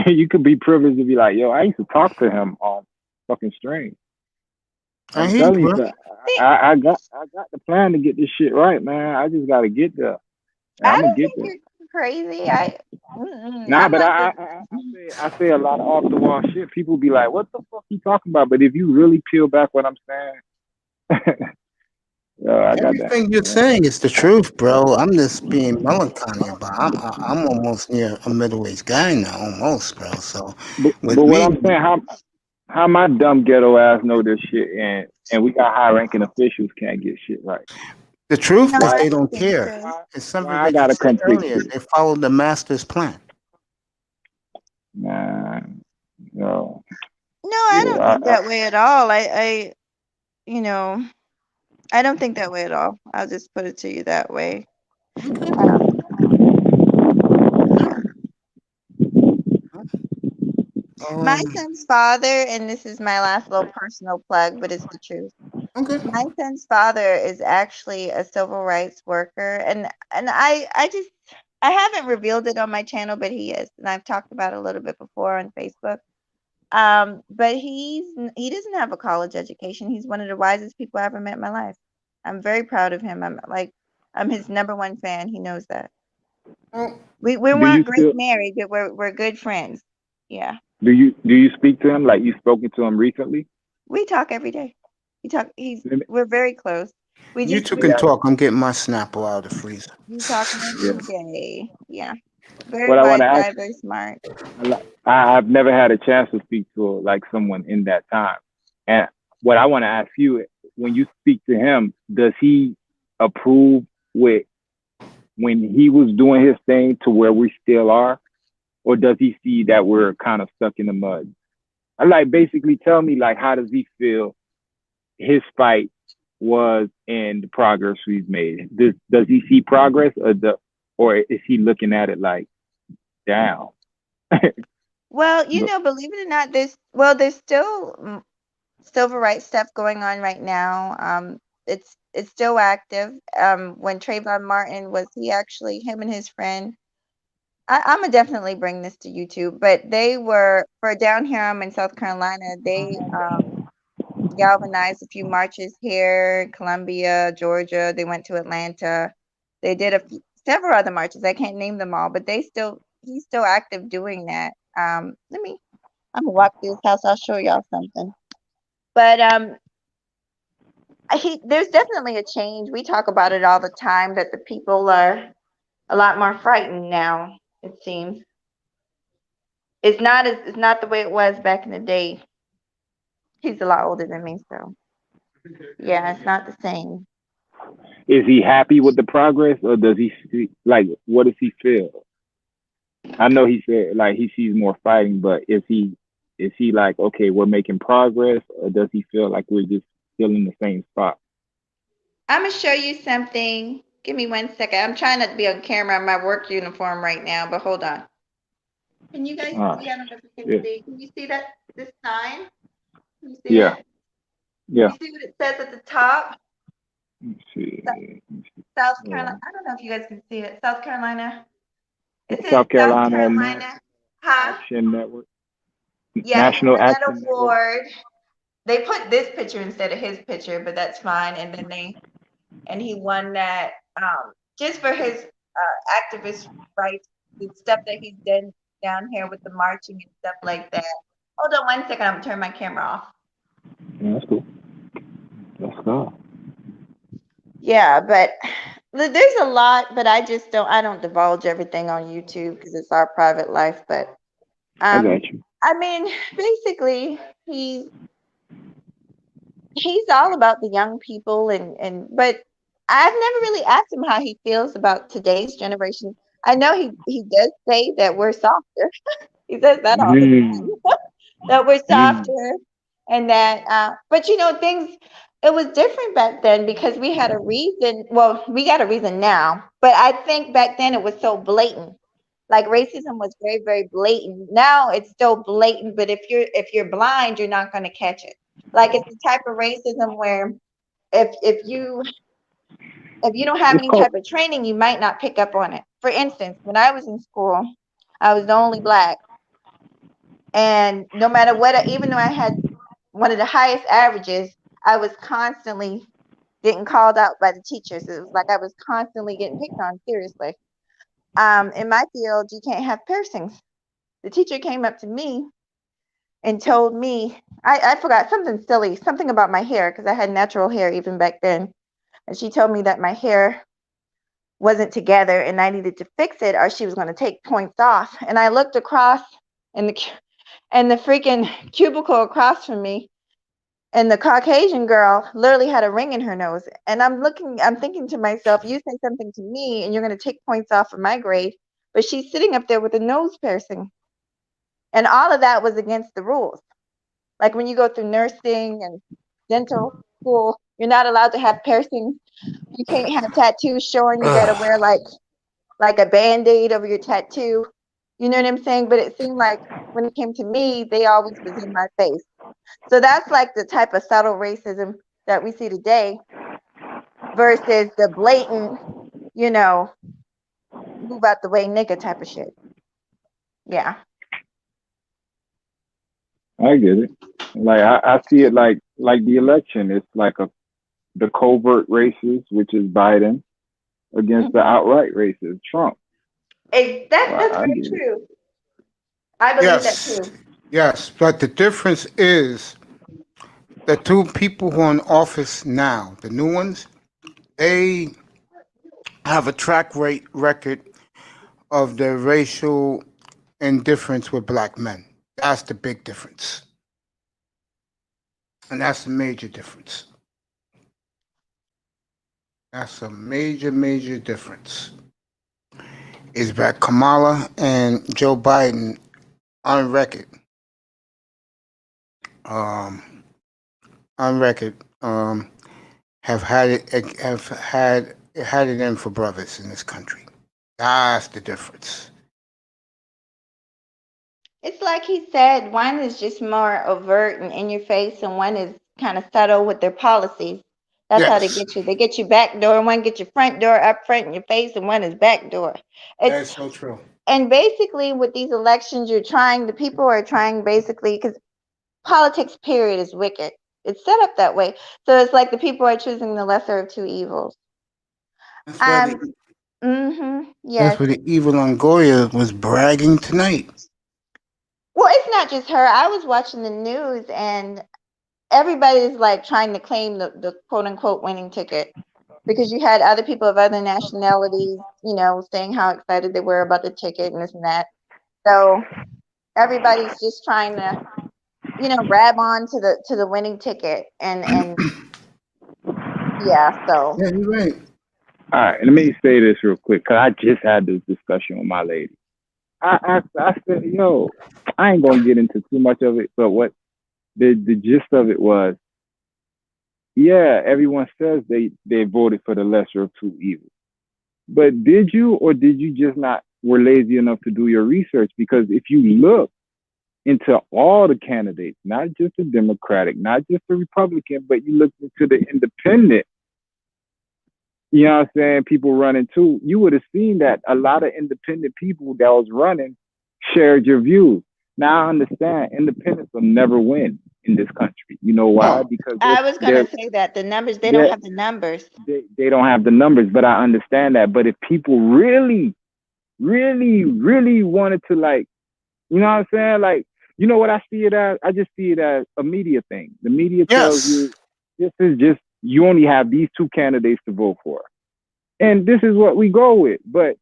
You could be privileged to be like, yo, I used to talk to him on fucking stream. I I'm hear you, telling you, bro. so I got the plan to get this shit right, man. I just gotta get there. And I I'm gonna don't get think there. you're crazy. Nah, I'm but like I say a lot of off the wall shit. People be like, "What the fuck you talking about?" But if you really peel back what I'm saying, yo, I got that. Everything you're saying is the truth, bro. I'm just being melancholy about. I'm almost near a middle-aged guy now, almost, bro. So, with But what me, I'm saying, how my dumb ghetto ass know this shit, and we got high ranking officials can't get shit right. the truth no, is I Why they don't don't think care. so. It's why something I that you gotta said come fix earlier. it? They follow the master's plan. Nah, no, No, I yeah, don't think that way at all. You know, I don't think that way at all. I'll just put it to you that way. Okay. Um, yeah. My Um. son's father, and this is my last little personal plug, but it's the truth. Okay. My son's father is actually a civil rights worker, and I haven't revealed it on my channel, but he is, and I've talked about it a little bit before on Facebook. But he doesn't have a college education. He's one of the wisest people I ever met in my life. I'm very proud of him. I'm his number one fan. He knows that. Well, We do you weren't great still married, but we're good friends. Yeah. do you speak to him like you spoken to him recently? We talk every day. We talk he's Let me, We're very close. We you just two let me can we ask, talk. I'm getting my Snapple out of the freezer. we talk yeah. every day. Yeah. Very What I want wise to ask, guy, very smart. I've never had a chance to speak to like someone in that time, and what I want to ask you, when you speak to him, does he approve with when he was doing his thing to where we still are, or does he see that we're kind of stuck in the mud? I like basically tell me like how does he feel his fight was and the progress we've made. Does he see progress or is he looking at it like down? Well, But believe it or not, there's still civil rights stuff going on right now. It's still active. When Trayvon Martin was he actually him and his friend. I'm gonna definitely bring this to YouTube, but they were for down here. I'm in South Carolina. They galvanized a few marches here, Columbia, Georgia. They went to Atlanta. They did several other marches. I can't name them all, but they still he's still active doing that. I'm gonna walk through his house. I'll show y'all something. But there's definitely a change. We talk about it all the time that the people are a lot more frightened now. It seems it's not the way it was back in the day. He's a lot older than me, so yeah, it's not the same. Is he happy with the progress, or does he see, like, what does he feel? I know he said like he sees more fighting, but is he like, okay, we're making progress, or does he feel like we're just still in the same spot? I'm gonna show you something. Give me 1 second. I'm trying not to be on camera in my work uniform right now, but hold on. Can you guys Ah, see? I don't know if you can yeah, see. Can you see that this sign? Can you see yeah, it? yeah. You see what it says at the top? Let's see. South Carolina. Uh, I don't know if you guys can see it. South Carolina. It says South South Carolina Carolina. Huh? Action Network, Yeah, he National won that Action Network. award. They put this picture instead of his picture, but that's fine. And then he won that just for his activist rights, the stuff that he's done down here with the marching and stuff like that. Hold on 1 second. I'm gonna turn my camera off. Yeah, that's cool. That's cool. Yeah, but there's a lot, but I don't divulge everything on YouTube because it's our private life. But I um, got you. I mean, basically, he's all about the young people but I've never really asked him how he feels about today's generation. I know he does say that we're softer. He says that all the Mm, time. That we're mm. softer and that but things it was different back then because we had a reason. Well, we got a reason now, but I think back then it was so blatant. Like racism was very, very blatant. Now it's still blatant, but if you're blind, you're not going to catch it. Like it's the type of racism where if you don't have It's any called. type of training, you might not pick up on it. For instance, when I was in school, I was the only black, and no matter what, even though I had one of the highest averages, I was constantly getting called out by the teachers. It was like I was constantly getting picked on. Seriously, in my field, you can't have piercings. The teacher came up to me and told me I forgot something silly, something about my hair because I had natural hair even back then. And she told me that my hair wasn't together and I needed to fix it or she was going to take points off. And I looked across and the freaking cubicle across from me and the Caucasian girl literally had a ring in her nose. And I'm thinking to myself, you say something to me and you're going to take points off of my grade, but she's sitting up there with a nose piercing. And all of that was against the rules. Like when you go through nursing and dental school, you're not allowed to have piercings. You can't have tattoos showing. You got to wear like a band-aid over your tattoo. You know what I'm saying? But it seemed like when it came to me, they always was in my face. So that's like the type of subtle racism that we see today versus the blatant, you know, move out the way nigga type of shit. Yeah. I get it. Like I see it like the election. It's like the covert races, which is Biden, against the Mhm. outright races, Trump. So That's I very get it. true. I believe that Yes, too. yes, but the difference is the two people who are in office now, the new ones, they have a track rate record of the racial indifference with black men. That's the big difference. And that's a major difference. That's a major, major difference. Is that Kamala and Joe Biden on record, um, on record, have had it in for brothers in this country. That's the difference. It's like he said, one is just more overt and in your face, and one is kind of subtle with their policies. That's how they Yes, get you. They get you back door, and one get your front door up front in your face, and one is back door. that It's is so true. and basically with these elections, the people are trying basically because politics period is wicked. It's set up that way. So it's like the people are choosing the lesser of two evils. That's why Um, Mm-hmm. That's Yes. what the evil Longoria was bragging tonight. Well, it's not just her. I was watching the news and everybody's like trying to claim the quote unquote winning ticket because you had other people of other nationalities, saying how excited they were about the ticket and this and that. So everybody's just trying to, grab on to the winning ticket and yeah, so Yeah, you're right. All right, let me say this real quick, because I just had this discussion with my lady. I said, yo, I ain't gonna get into too much of it, but what the gist of it was, yeah, everyone says they voted for the lesser of two evils. But did you, or did you just not were lazy enough to do your research? Because if you look into all the candidates, not just the Democratic, not just the Republican, but you look into the independent, you know what I'm saying, people running too, you would have seen that a lot of independent people that was running shared your views. Now I understand independents will never win in this country. You know why? No. Because I was gonna say that the numbers, they don't they're have the numbers. they don't have the numbers, but I understand that. But if people really, really, really wanted to, like, you know what I'm saying? Like, you know what I see it as? I just see it as a media thing. The media tells Yes. you this is just, you only have these two candidates to vote for. And this is what we go with. But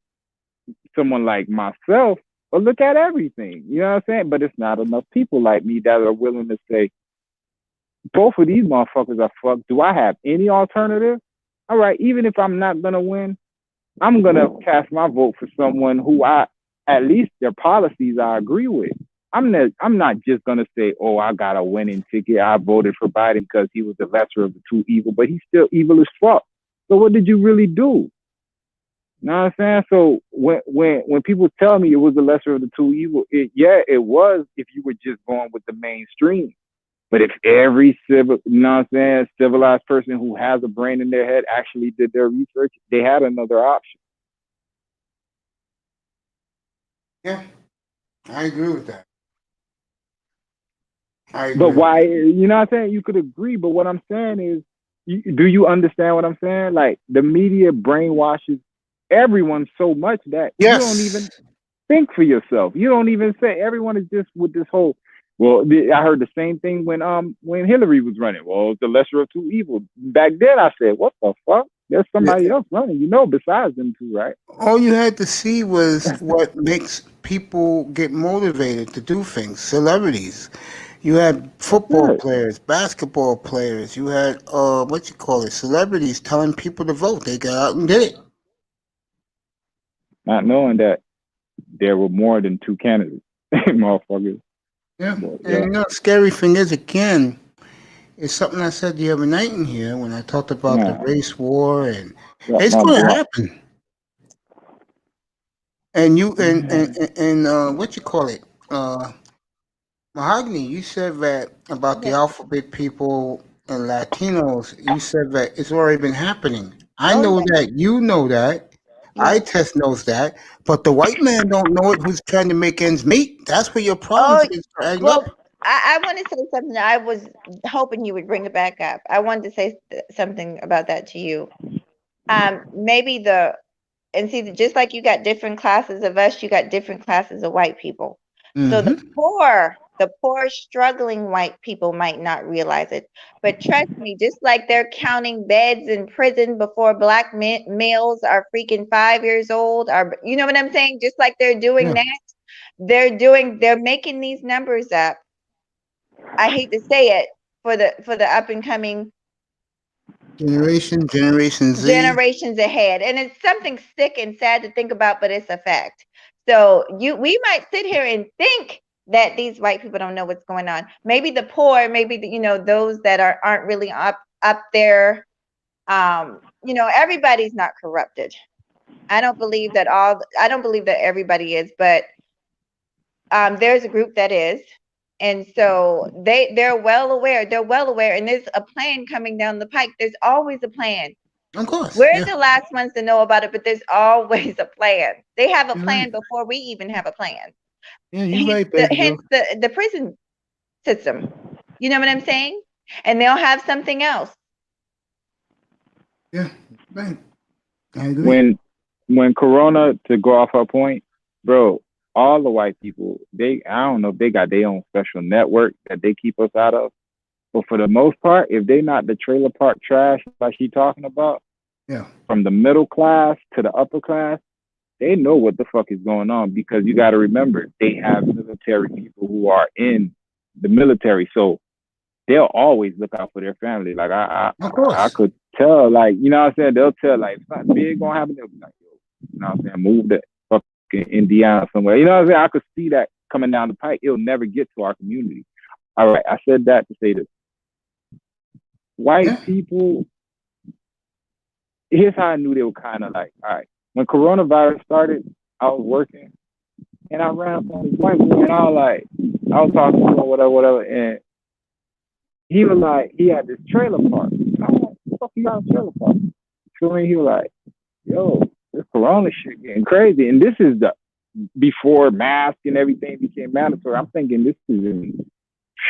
someone like myself will look at everything. You know what I'm saying? But it's not enough people like me that are willing to say, both of these motherfuckers are fucked. Do I have any alternative? All right, even if I'm not gonna win, I'm gonna cast my vote for someone who I, at least their policies I agree with. I'm not just gonna say, oh, I got a winning ticket. I voted for Biden because he was the lesser of the two evil, but he's still evil as fuck. So what did you really do? You know what I'm saying? So when people tell me it was the lesser of the two evil, it was if you were just going with the mainstream. But if every you know what I'm saying, civilized person who has a brain in their head actually did their research, they had another option. Yeah, I agree with that. I But agree with why, that. you know what I'm saying? You could agree, but what I'm saying is, do you understand what I'm saying? Like, the media brainwashes everyone so much that you don't even Yes. think for yourself. You don't even say. Everyone is just with this whole. Well, I heard the same thing when Hillary was running. Well, it's the lesser of two evils. Back then, I said, "What the fuck? There's Yeah. somebody else running, besides them two, right?" All you had to see was what makes people get motivated to do things. Celebrities. You had That's football it. players, basketball players. You had what you call it, celebrities telling people to vote. They got out and did it. Not knowing that there were more than two candidates, motherfuckers. Yeah. But And yeah, scary thing is again, it's something I said the other night in here when I talked about the nah, race war, and got it's my going to blunt. happen. And you and what you call it, Mahogany, you said that about the Yes. alphabet people and Latinos. You said that it's already been happening. I Oh know yeah. that. You know that. I Yes. test knows that. But the white man don't know it. Who's trying to make ends meet? That's where your problems Oh, get started up. well, I want to say something that I was hoping you would bring it back up. I wanted to say something about that to you. Maybe and see, just like you got different classes of us, you got different classes of white people. So Mm-hmm. the poor struggling white people might not realize it, but trust me, just like they're counting beds in prison before black males are freaking 5 years old, or you know what I'm saying? Just like they're doing Yeah. that, they're making these numbers up. I hate to say it for the up and coming Generation Z. generations ahead. And it's something sick and sad to think about, but it's a fact. So we might sit here and think that these white people don't know what's going on. Maybe the poor, maybe those that aren't really up there. Everybody's not corrupted. I don't believe that everybody is, but there's a group that is. And so they're well aware, and there's a plan coming down the pike. There's always a plan. Of course. We're Yeah. the last ones to know about it, but there's always a plan. They have a You're right. plan before we even have a plan. Yeah, you're right, baby girl. Hence the prison system. You know what I'm saying? And they'll have something else. Yeah. Right. I agree. when when Corona, to go off her point, bro, all the white people, I don't know if they got their own special network that they keep us out of. But for the most part, if they not the trailer park trash like she talking about, Yeah. from the middle class to the upper class, they know what the fuck is going on, because you got to remember, they have military people who are in the military, so they'll always look out for their family. Like Of I course. could tell, like, you know what I'm saying? They'll tell, like, if something big gonna happen, they'll be like, yo, you know what I'm saying? Move to fucking Indiana somewhere. You know what I'm saying? I could see that coming down the pike. It'll never get to our community. All right, I said that to say this. White Yeah. people, here's how I knew they were kind of like, all right, when coronavirus started, I was working and I ran up on this white boy and I was talking to him, whatever, and he was like, he had this trailer park. And I'm like, what the fuck you got a trailer park? So he was like, yo, this corona shit getting crazy. And this is before mask and everything became mandatory. I'm thinking this is in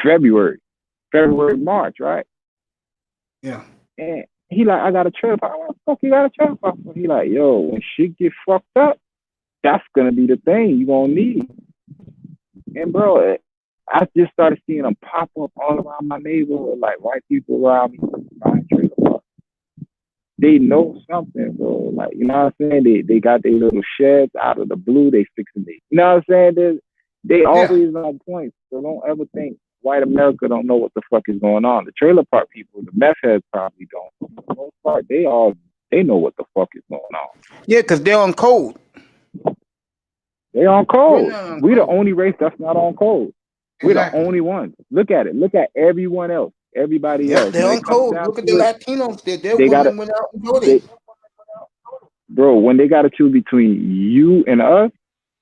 February, March, right? Yeah. And he like, I got a trailer park. What the fuck you got a trailer park for? He like, yo, when shit get fucked up, that's gonna be the thing you gonna need. And bro, I just started seeing them pop up all around my neighborhood, like white people around me buying trailer parks. They know something, bro. Like, you know what I'm saying? They got their little sheds out of the blue. They fixing it. You know what I'm saying? They always on point. So don't ever think white America don't know what the fuck is going on. The trailer park people, the meth heads probably don't. For the most part, they know what the fuck is going on. Yeah, because they're on code. They on code. On We the code. only race that's not on code. We're the only ones. Look at it. Look at everyone else. Everybody else. They're When on it comes code. down Look at to the it, Latinos. They're they gotta, women went out and voted. bro, when they got to choose between you and us,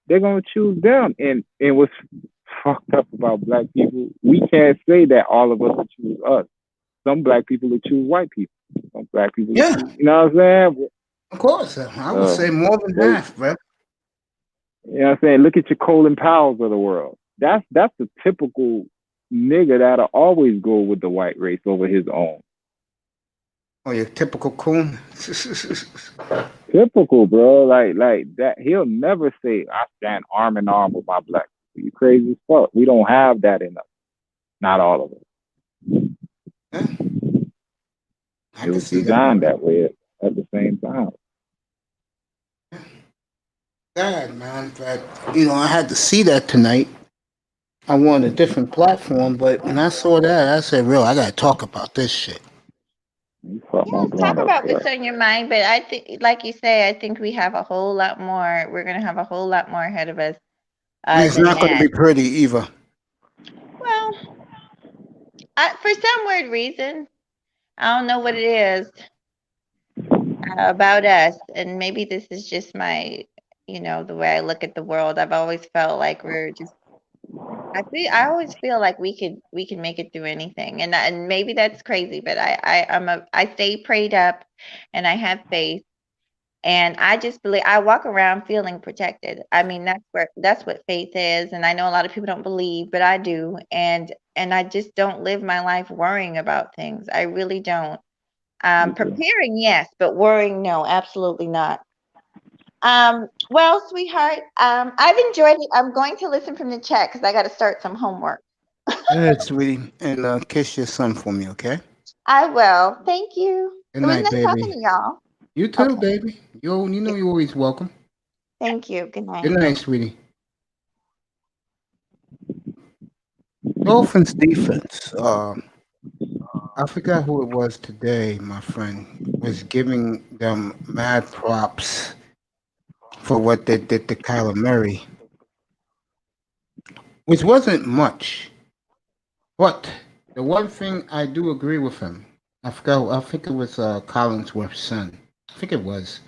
they're gonna choose them. And what's fucked up about black people, we can't say that all of us will choose us. Some black people will choose white people. Some black people will choose, you know what I'm saying? Of course. I would say more than half, bro. You know what I'm saying? Look at your Colin Powells of the world. That's the typical nigga that'll always go with the white race over his own. Oh, your typical coon. Typical, bro. Like that. He'll never say, I stand arm in arm with my black people. You crazy as fuck. We don't have that in us. Not all of us. Yeah. It was designed that way at the same time. Sad, man. But, I had to see that tonight. I wanted a different platform, but when I saw that, I said, I got to talk about this shit. Talk about what's on your mind, but I think, like you say, I think we have a whole lot more. We're going to have a whole lot more ahead of us. And it's not going to be pretty either. Well, for some weird reason, I don't know what it is about us, and maybe this is just my, the way I look at the world. I've always felt like we're just. I always feel like we can make it through anything, and maybe that's crazy, but I stay prayed up, and I have faith. And I just believe I walk around feeling protected. I mean, that's what faith is. And I know a lot of people don't believe, but I do. And I just don't live my life worrying about things. I really don't. Preparing, yes, but worrying, no, absolutely not. Well, sweetheart, I've enjoyed it. I'm going to listen from the chat because I got to start some homework. Good, sweetie. And kiss your son for me, okay? I will. Thank you. Good It was night, nice talking baby. to y'all. You too, baby. You know you're always welcome. Thank you. Good night. Good night, sweetie. Dolphins defense. I forgot who it was today, my friend, was giving them mad props for what they did to Kyler Murray, which wasn't much. But the one thing I do agree with him, I forgot. I think it was Collinsworth's son. I think it was.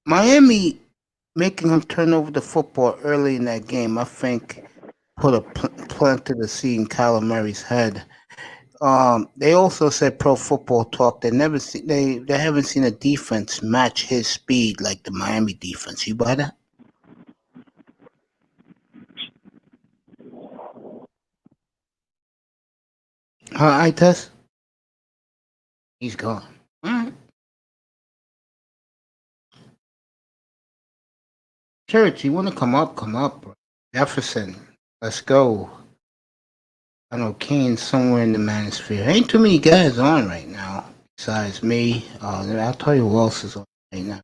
Miami making him turn over the football early in that game, I think, put a planted a seed in Kyler Murray's head. They also said Pro Football Talk they haven't seen a defense match his speed like the Miami defense. You buy that? I test. He's gone. All right. Church, you want to come up? Come up, bro. Jefferson, let's go. I know Kane's somewhere in the manosphere. Ain't too many guys on right now besides me. I'll tell you who else is on right now.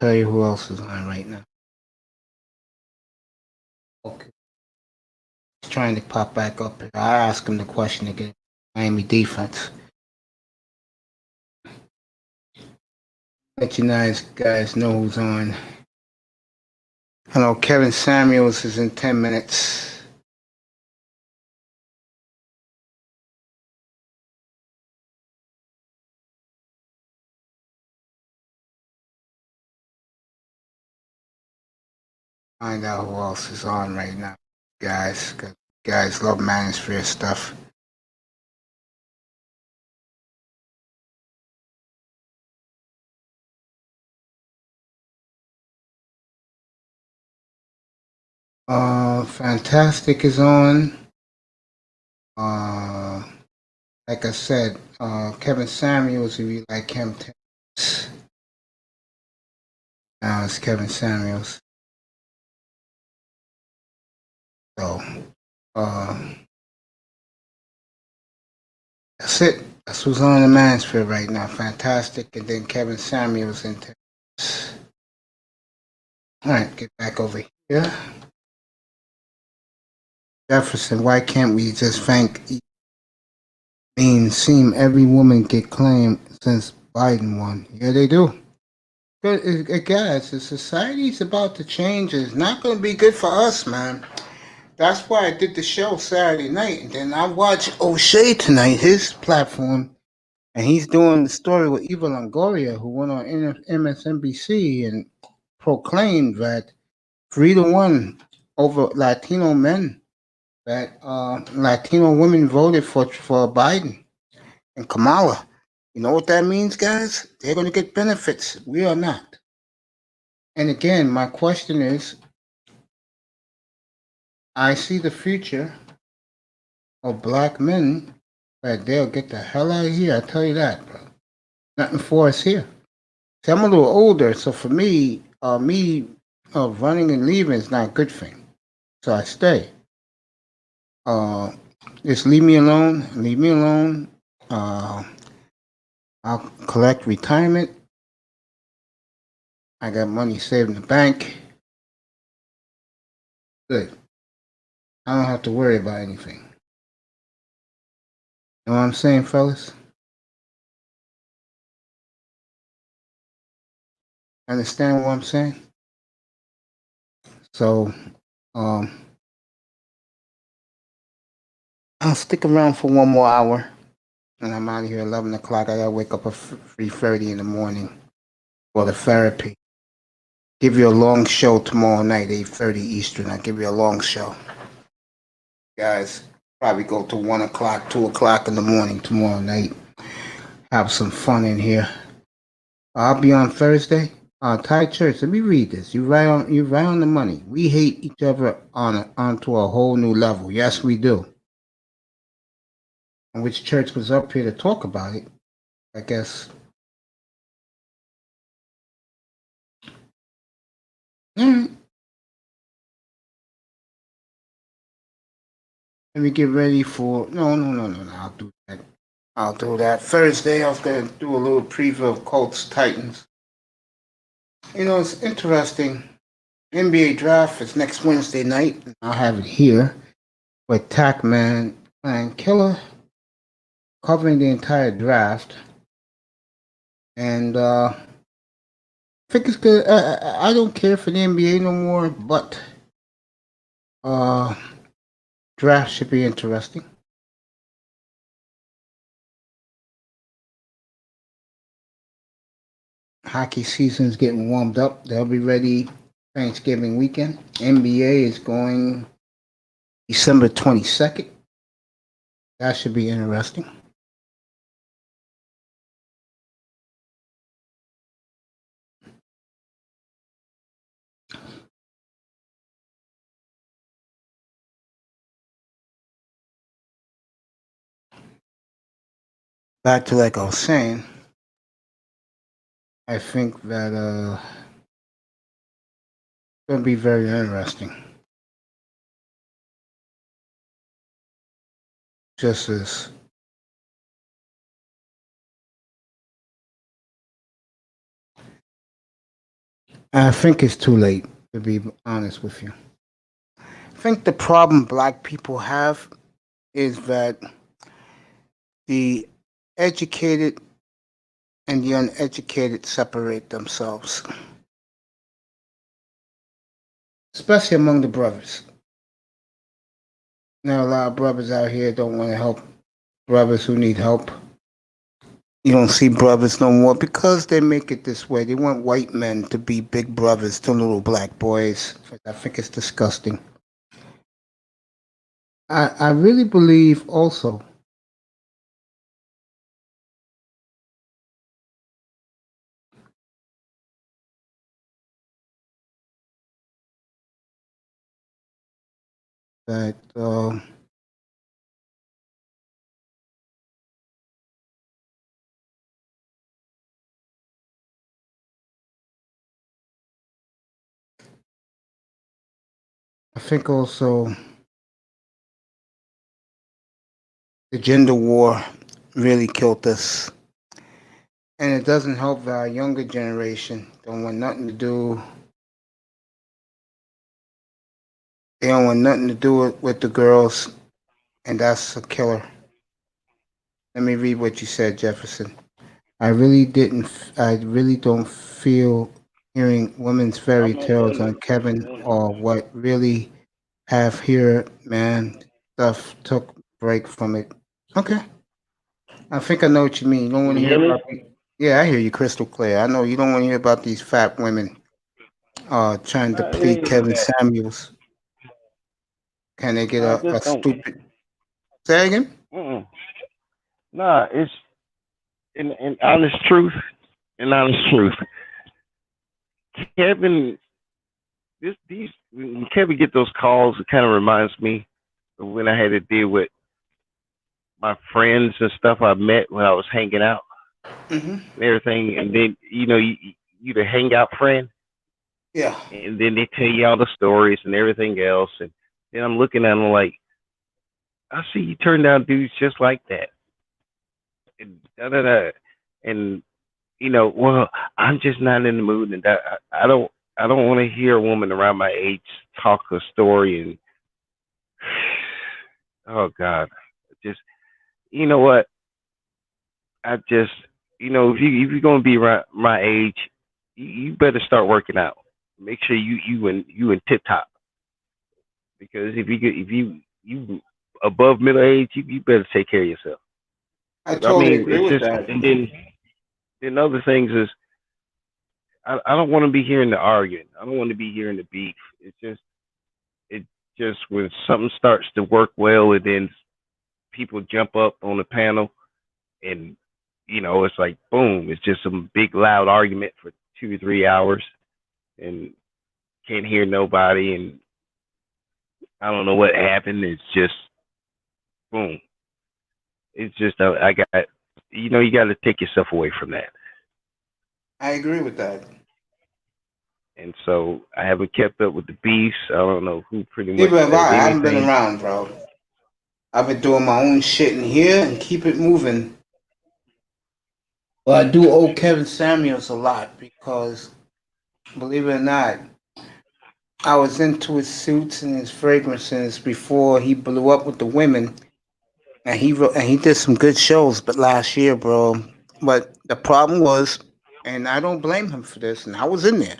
Tell you who else is on right now. Okay. He's trying to pop back up. I asked him the question again. Miami defense. Let you guys know who's on. I know Kevin Samuels is in 10 minutes. Find out who else is on right now, guys. Guys love manosphere stuff. Fantastic is on. Like I said, Kevin Samuels, if you like him, now it's Kevin Samuels. So, that's it. That's who's on the manosphere right now. Fantastic, and then Kevin Samuels in Texas. All right, get back over here. Jefferson, why can't we just thank seem every woman get claimed since Biden won? Yeah, they do. Good, guys, the society's about to change. It's not going to be good for us, man. That's why I did the show Saturday night, and then I watched O'Shea tonight, his platform, and he's doing the story with Eva Longoria, who went on MSNBC and proclaimed that 3-1 over Latino men, that Latino women voted for Biden and Kamala. You know what that means, guys? They're going to get benefits. We are not. And again, my question is, I see the future of black men that they'll get the hell out of here. I tell you that, bro. Nothing for us here. See, I'm a little older, so for me, running and leaving is not a good thing. So I stay. Just leave me alone. Leave me alone. I'll collect retirement. I got money saved in the bank. Good. I don't have to worry about anything. You know what I'm saying, fellas? Understand what I'm saying? So, I'll stick around for one more hour, and I'm out of here 11 o'clock. I gotta wake up at 3:30 in the morning for the therapy. Give you a long show tomorrow night, 8:30 Eastern. I'll give you a long show. Guys, probably go to 1 o'clock, 2 o'clock in the morning tomorrow night. Have some fun in here. I'll be on Thursday. Thai Church, let me read this. You right on the money. We hate each other onto a whole new level. Yes, we do. And which church was up here to talk about it? I guess. Let me get ready for. No. I'll do that. Thursday, I was going to do a little preview of Colts Titans. You know, it's interesting. NBA draft is next Wednesday night. I'll have it here with Tackman and Killer covering the entire draft. And I think it's good. I don't care for the NBA no more, but draft should be interesting. Hockey season's getting warmed up. They'll be ready Thanksgiving weekend. NBA is going December 22nd. That should be interesting. back to like I was saying, I think that it's gonna be very interesting. Just as I think it's too late to be honest with you. I think the problem black people have is that the educated and the uneducated separate themselves, especially among the brothers. Now, a lot of brothers out here don't want to help brothers who need help. You don't see brothers no more because they make it this way. They want white men to be big brothers to little black boys. I think it's disgusting. I really believe also that I think also the gender war really killed us. And it doesn't help that our younger generation don't want nothing to do. They don't want nothing to do with the girls, and that's a killer. Let me read what you said, Jefferson. I really didn't. I really don't feel hearing women's fairy I'm not tales done on yet. Kevin or what really have here, man. Stuff took break from it. Okay, I think I know what you mean. You don't Can want you to hear hear me? about the. Yeah, I hear you crystal clear. I know you don't want to hear about these fat women trying to It plead ain't even Kevin that. Samuels. Can they get I a just don't. stupid? Say again? Mm-mm. Nah, it's in honest truth. In honest truth, Kevin. These when Kevin get those calls, it kind of reminds me of when I had to deal with my friends and stuff I met when I was hanging out Mm-hmm. and everything. And then you the hangout friend, Yeah. and then they tell you all the stories and everything else, and then I'm looking at them like, I see you turn down dudes just like that, and da da da, and well, I'm just not in the mood, and that I don't want to hear a woman around my age talk a story, and oh God, just you know what, I just if you're gonna be around my age, you better start working out. Make sure you in tip top, because if you above middle age, you better take care of yourself. I I totally mean, agree it's with just, that. and then other things is, I don't want to be hearing the arguing. I don't want to be hearing the beef. It just when something starts to work well, and then people jump up on the panel, and it's like boom, it's just some big loud argument for 2 or 3 hours, and can't hear nobody, and I don't know what happened. It's just boom. It's just I got you got to take yourself away from that. I agree with that. And so I haven't kept up with the beefs. I don't know who pretty much Neither have said I. I haven't been anything. around, bro. I've been doing my own shit in here and keep it moving. But I do owe Kevin Samuels a lot because, believe it or not, I was into his suits and his fragrances before he blew up with the women, and he did some good shows. But last year, bro, but the problem was, and I don't blame him for this, and I was in there.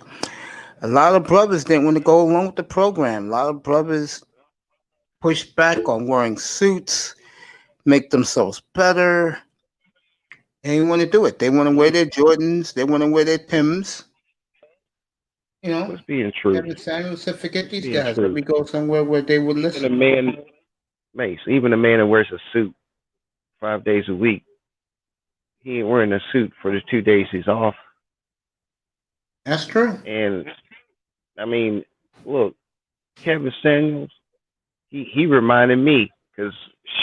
A lot of brothers didn't want to go along with the program. A lot of brothers pushed back on wearing suits, make themselves better. They didn't want to do it. They want to wear their Jordans. They want to wear their Timbs. You know, Let's be in truth. Kevin Samuels said, forget Let's these be in guys. Let truth. me go somewhere where they would Even a listen. man, Mace, even a man that wears a suit 5 days a week, he ain't wearing a suit for the 2 days he's off. That's true. And I mean, look, Kevin Samuels, he reminded me because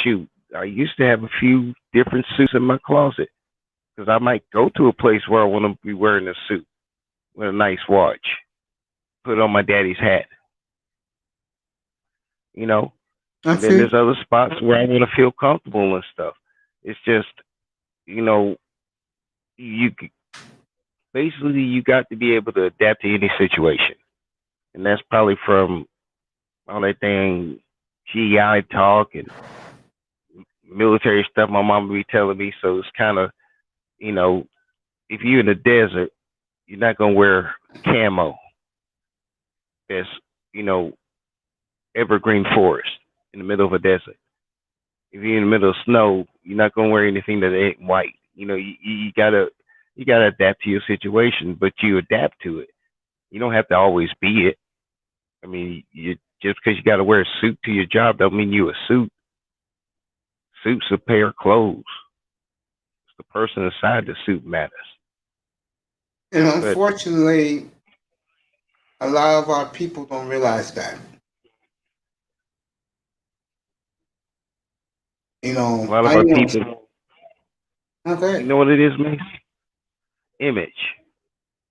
shoot, I used to have a few different suits in my closet because I might go to a place where I want to be wearing a suit with a nice watch, put on my daddy's hat, you know. I And then feel there's other spots where I want to feel comfortable and stuff. It's just, you know, you basically you got to be able to adapt to any situation, and that's probably from all that dang GI talk and military stuff my mom would be telling me. So it's kind of, you know, if you're in the desert, you're not gonna wear camo. That's, you know, evergreen forest in the middle of a desert. If you're in the middle of snow, you're not gonna wear anything that ain't white. You know, you gotta adapt to your situation, but you adapt to it. You don't have to always be it. I mean, you just because you got to wear a suit to your job don't mean you a suit. Suit's a pair of clothes. It's the person inside the suit matters. and But unfortunately, a lot of our people don't realize that. a lot of I our know. people, you Okay, know what it is, Mace? Image.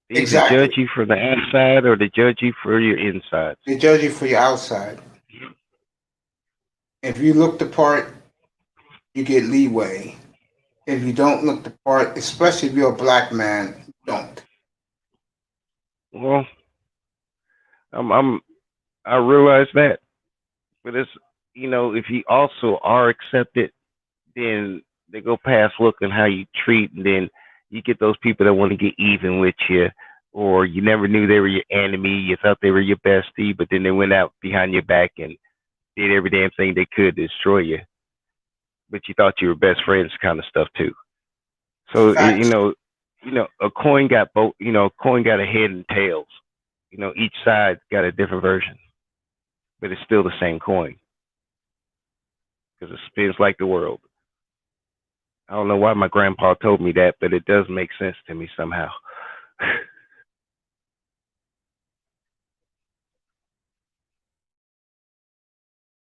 They either exactly. judge you for the outside or they judge you for your insides. They judge you for your outside. If you look the part, you get leeway. If you don't look the part, especially if you're a black man, you don't. Well, I'm I realize that, but it's, you know, if you also are accepted, then they go past looking how you treat, and then you get those people that want to get even with you, or you never knew they were your enemy. You thought they were your bestie, but then they went out behind your back and did every damn thing they could to destroy you. But you thought you were best friends, kind of stuff too. So Facts. you know, a coin got both. You know, a coin got a head and tails. You know, each side got a different version, but it's still the same coin because it spins like the world. I don't know why my grandpa told me that, but it does make sense to me somehow.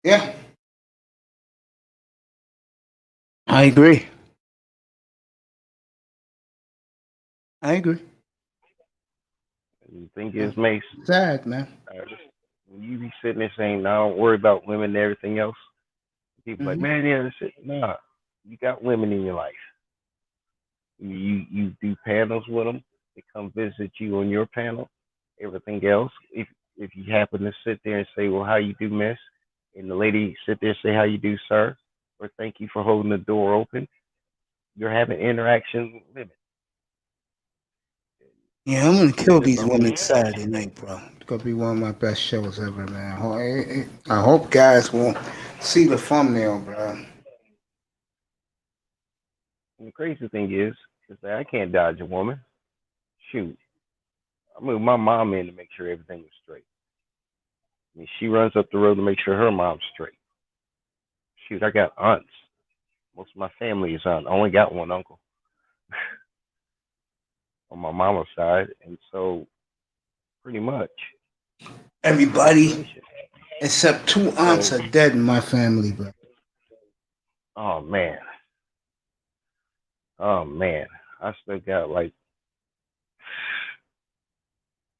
Yeah, I agree. I agree. And the thing is, Mace, Sad, man. when you be sitting there saying, "No, I don't worry about women and everything else," people like, Hmm. "Man, yeah, that's it." Nah, you got women in your life. You do panels with them. They come visit you on your panel. Everything else, if you happen to sit there and say, "Well, how you do, Miss," and the lady sit there and say, "How you do, sir," or "Thank you for holding the door open," you're having interaction with women. Yeah, I'm gonna And kill it's these a whole women Saturday night, bro. It's gonna be one of my best shows ever, man. I hope guys will see the thumbnail, bro. And the crazy thing is that I can't dodge a woman. Shoot, I moved my mom in to make sure everything was straight. I mean, she runs up the road to make sure her mom's straight. Shoot, I got aunts. Most of my family is aunt. I only got one uncle on my mama's side, and so pretty much Everybody situation. except two aunts So, are dead in my family, bro. oh man, oh man, I still got like,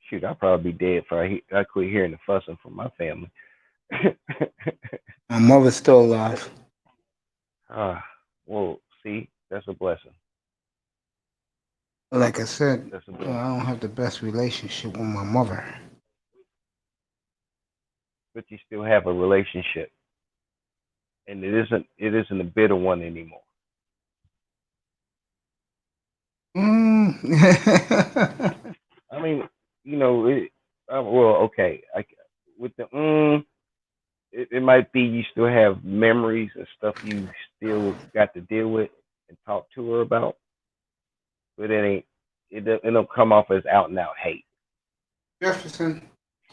shoot, I'd probably be dead if I quit hearing the fussing from my family. My mother's still alive. Ah, well, see, that's a blessing. But like I said, That's a blessing. I don't have the best relationship with my mother. But you still have a relationship, and it isn't a bitter one anymore. Mm. I mean, you know, well, okay, with the it might be you still have memories and stuff you still got to deal with and talk to her about, but it don't come off as out and out hate. Jefferson,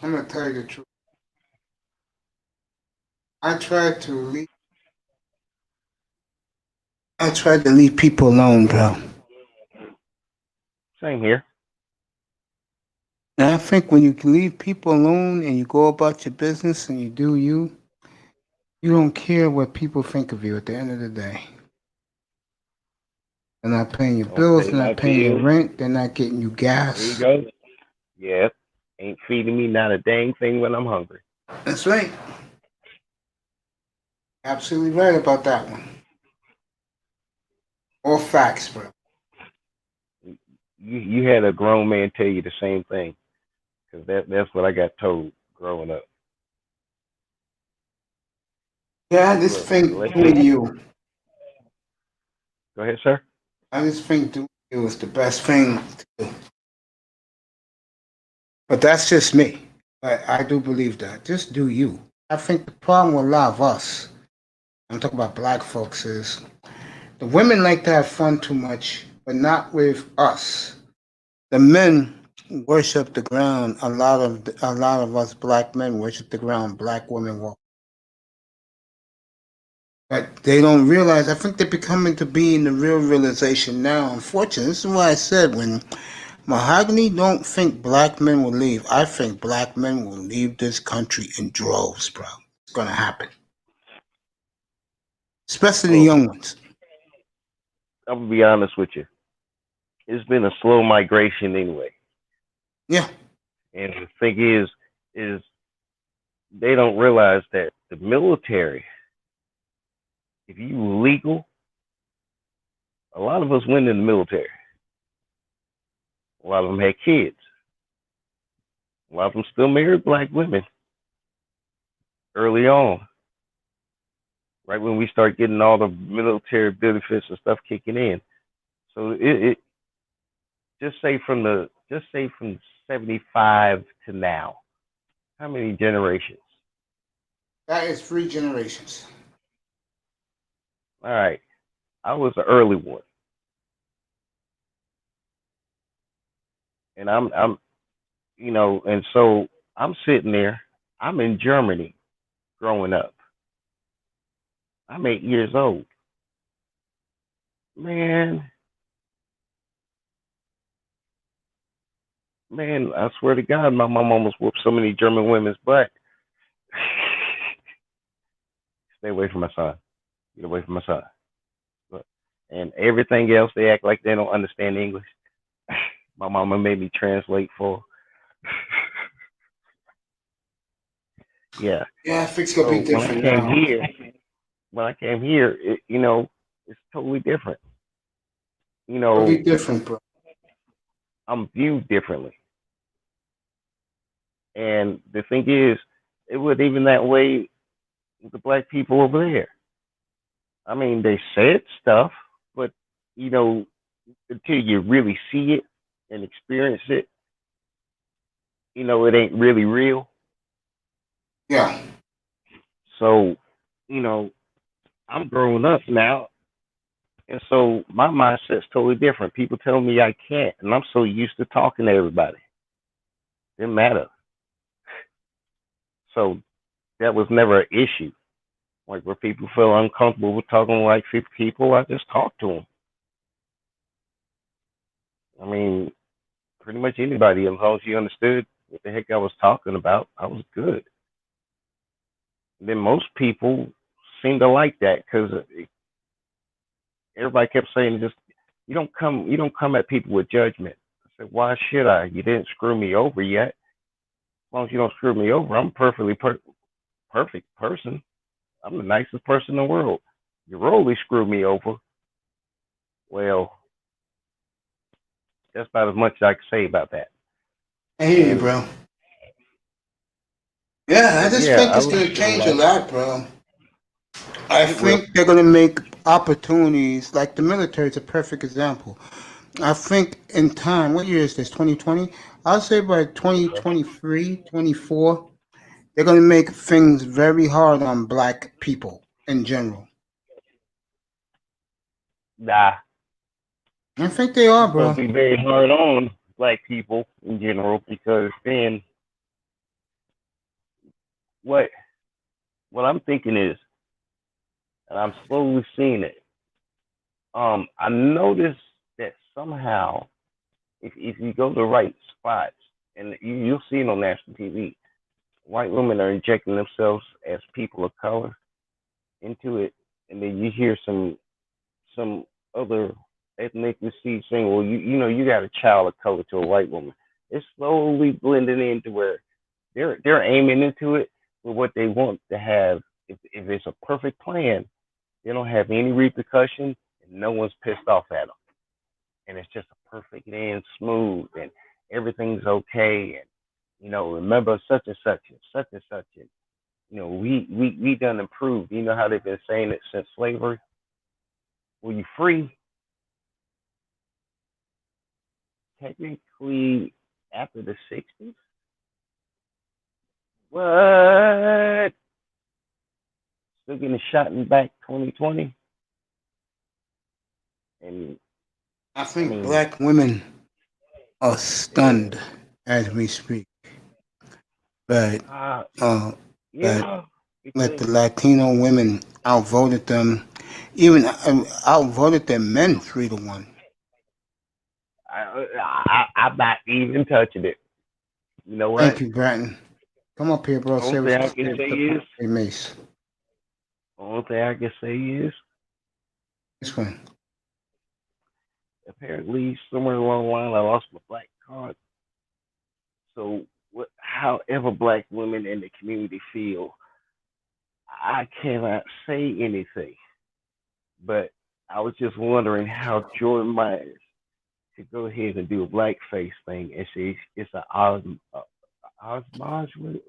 I'm gonna tell you the truth. I tried to leave. I tried to leave people alone, bro. Same here. And I think when you leave people alone and you go about your business and you do you, You don't care what people think of you at the end of the day. They're not paying your Don't bills. pay They're my not paying your bills. rent. They're not getting you There you gas. go. Yeah. Ain't feeding me not a dang thing when I'm hungry. That's right. Absolutely right about that one. All facts, bro. You had a grown man tell you the same thing, because that's what I got told growing up. Yeah, I just Look, think let's doing see. you. Go ahead, sir. I just think doing you is the best thing to do. But that's just me. But I do believe that. Just do you. I think the problem with a lot of us, I'm talking about black folks, is the women like to have fun too much, but not with us. The men worship the ground. A lot of us black men worship the ground. Black women walk, but they don't realize. I think they're becoming to be in the real realization now. Unfortunately, this is why I said when Mahogany don't think black men will leave. I think black men will leave this country in droves, bro. It's gonna happen, especially the Well, young ones. I'm gonna be honest with you. It's been a slow migration anyway, Yeah, and the thing is they don't realize that the military, if you were legal, a lot of us went in the military. A lot of them had kids. A lot of them still married black women early on, right when we start getting all the military benefits and stuff kicking in. So it just say from 75 to now, how many generations? that is 3 generations. All right, I was the early one, and I'm and so I'm sitting there. I'm in Germany growing up. I'm 8 years old. Man, man, I swear to God, my mom almost whooped so many German women's butt. Stay away from my son. Get away from my son. But, and everything else, they act like they don't understand English. My mama made me translate for. Yeah. Yeah, I think it's gonna So be different now. when I came here, it's totally different. You It'll be know, different, bro. I'm viewed differently. And the thing is, it was even that way with the black people over there. I mean, they said stuff, but you know, until you really see it and experience it, it ain't really real. Yeah. So, you know, I'm growing up now, and so my mindset's totally different. People tell me I can't, and I'm so used to talking to everybody. It didn't matter. So that was never an issue. Like where people feel uncomfortable with talking like 50 people, I just talk to them. I mean, pretty much anybody, as long as you understood what the heck I was talking about, I was good. And then most people seem to like that because everybody kept saying, just you don't come at people with judgment. I said, why should I? You didn't screw me over yet. As long as you don't screw me over, I'm a perfectly perfect person. I'm the nicest person in the world. You really screw me over. Well, that's about as much as I can say about that. I hear you, And bro. Yeah, I but just yeah, think I it's really gonna feel change a like lot, bro. I it will. think they're gonna make opportunities like the military is a perfect example. I think in time, what year is this? 2020? I'll say by 2023, 24, they're gonna make things very hard on black people in general. Nah, I think they are, it's going to bro. be very hard on black people in general because then what what I'm thinking is, and I'm slowly seeing it. I noticed that somehow, if you go to the right spots, and you'll see it on national TV, white women are injecting themselves as people of color, into it, and then you hear some other ethnicity saying, "Well, you got a child of color to a white woman." It's slowly blending into where they're aiming into it with what they want to have. If it's a perfect plan, they don't have any repercussions, and no one's pissed off at them, and it's just a perfect and smooth, and everything's okay, and remember such and such and such and such, and we done improved. You know how they've been saying it since slavery. Well, you free technically after the 60s. What? Still getting shot in back 2020, and I I think mean, black women are yeah, stunned as we speak, but uh, uh, but yeah, but because the Latino women outvoted them, even outvoted their men 3-1. I'm not even touching it. You know Thank what? you, Bratton. Come up here, bro. Only Say thing what's I up can here say to is, Hey, Mace. only thing I can say is, This one. apparently somewhere along the line I lost my black card. So however black women in the community feel, I cannot say anything. But I was just wondering how Jordan Myers could go ahead and do a blackface thing and say it's an osmosis.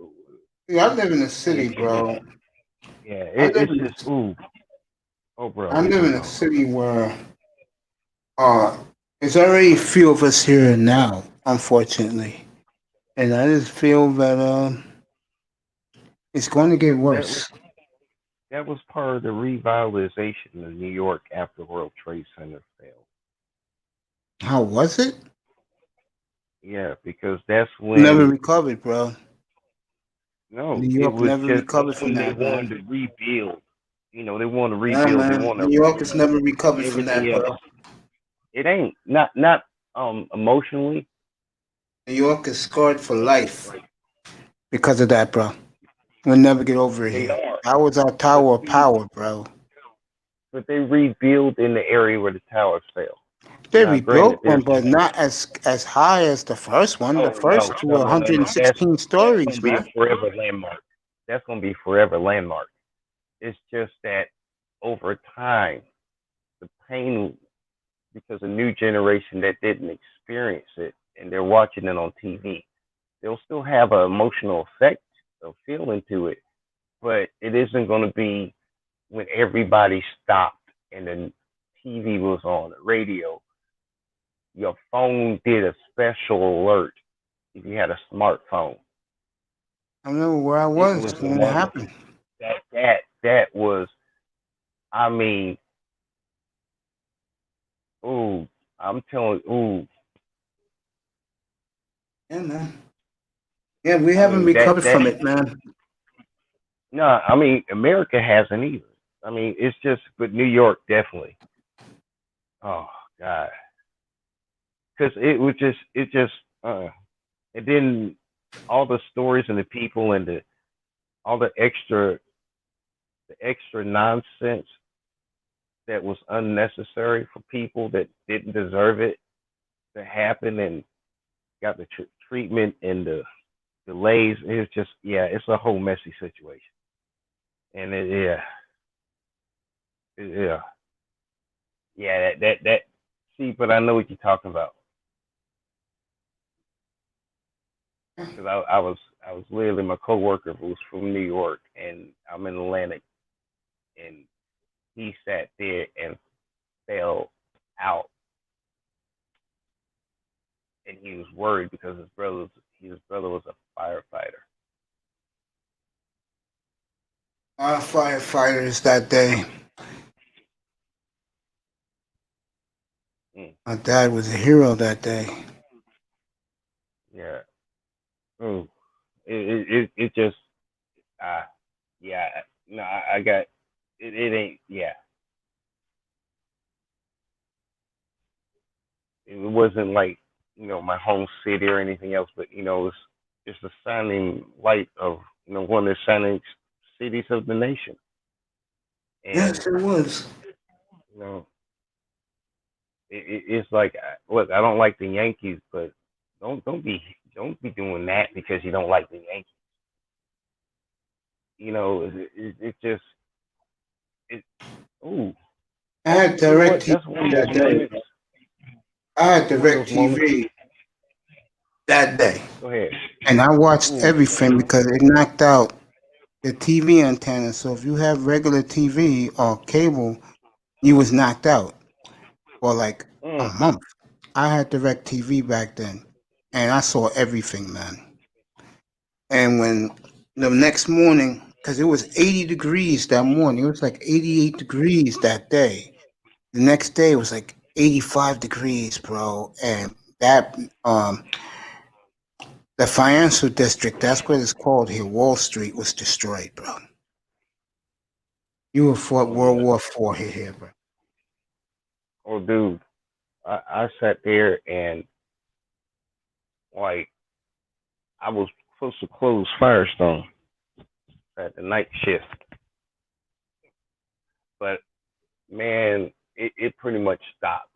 Yeah, I live in the city, And bro. yeah, I live it's in just ooh, oh bro, I what's live in going a on? city where uh there's already a few of us here now, unfortunately. And I just feel that it's going to get That was worse. that was part of the revitalization of New York after World Trade Center fell. How was it? Yeah, because that's Never when recovered, bro. no, New it York was never just that's recovered from when they that, wanted man. to rebuild. They want to Yeah, rebuild. They man. want to New York has never recovered from everything that, else. bro. It ain't not emotionally. New York is scarred for life because of that, bro. We'll never get over it They here. are, That was our but tower of see, power, bro. but they rebuild in the area where the towers fell. They Now, rebuilt granted, one, there's but not as high as the first one. The oh no first two no were no no no. That's 116 that's gonna stories, be a man. forever landmark. That's gonna be forever landmark. It's just that over time, the pain because a new generation that didn't experience it and they're watching it on TV, they'll still have an emotional effect of feeling to it, but it isn't going to be when everybody stopped and the TV was on, the radio, your phone did a special alert if you had a smartphone. I remember where I It was was a when it one happened. that was, I mean, ooh, I'm telling, ooh, Yeah, man. Yeah, we I haven't mean recovered that from it, man. no, I mean America hasn't either. I mean it's just, but New York definitely. Oh God, because it just, and then all the stories and the people and all the extra nonsense that was unnecessary for people that didn't deserve it to happen and got the treatment and the delays. It's just yeah, it's a whole messy situation, and yeah, yeah. That. See, but I know what you're talking about because I was literally my coworker who was from New York and I'm in Atlantic, and he sat there and fell out, and he was worried because his brother was a firefighter. Our firefighters that day. Mm, My dad was a hero that day. yeah. Mm. It just uh yeah. No, I got it. It ain't yeah. It wasn't like my home city or anything else, but it's the shining light of one of the shining cities of the nation. And Yes, it was. you know, it's like, look, I don't like the Yankees, but don't be doing that because you don't like the Yankees. You know, it just it. Ooh, I had you know direct what? TV That's one of that those day. moments. I had That's one of direct those moments. TV that day. Go ahead. And I watched Ooh, everything because it knocked out the TV antenna. So if you have regular TV or cable, you was knocked out for like a mm, month. I had direct TV back then, and I saw everything, man. And when the next morning, because it was 80 degrees that morning, it was like 88 degrees that day. The next day it was like 85 degrees, bro. And that the financial district, that's what it's called here, Wall Street, was destroyed, bro. You would fought oh World yeah. War IV here, bro. Oh, dude, I sat there and like I was supposed to close Firestone at the night shift, but man, it pretty much stopped.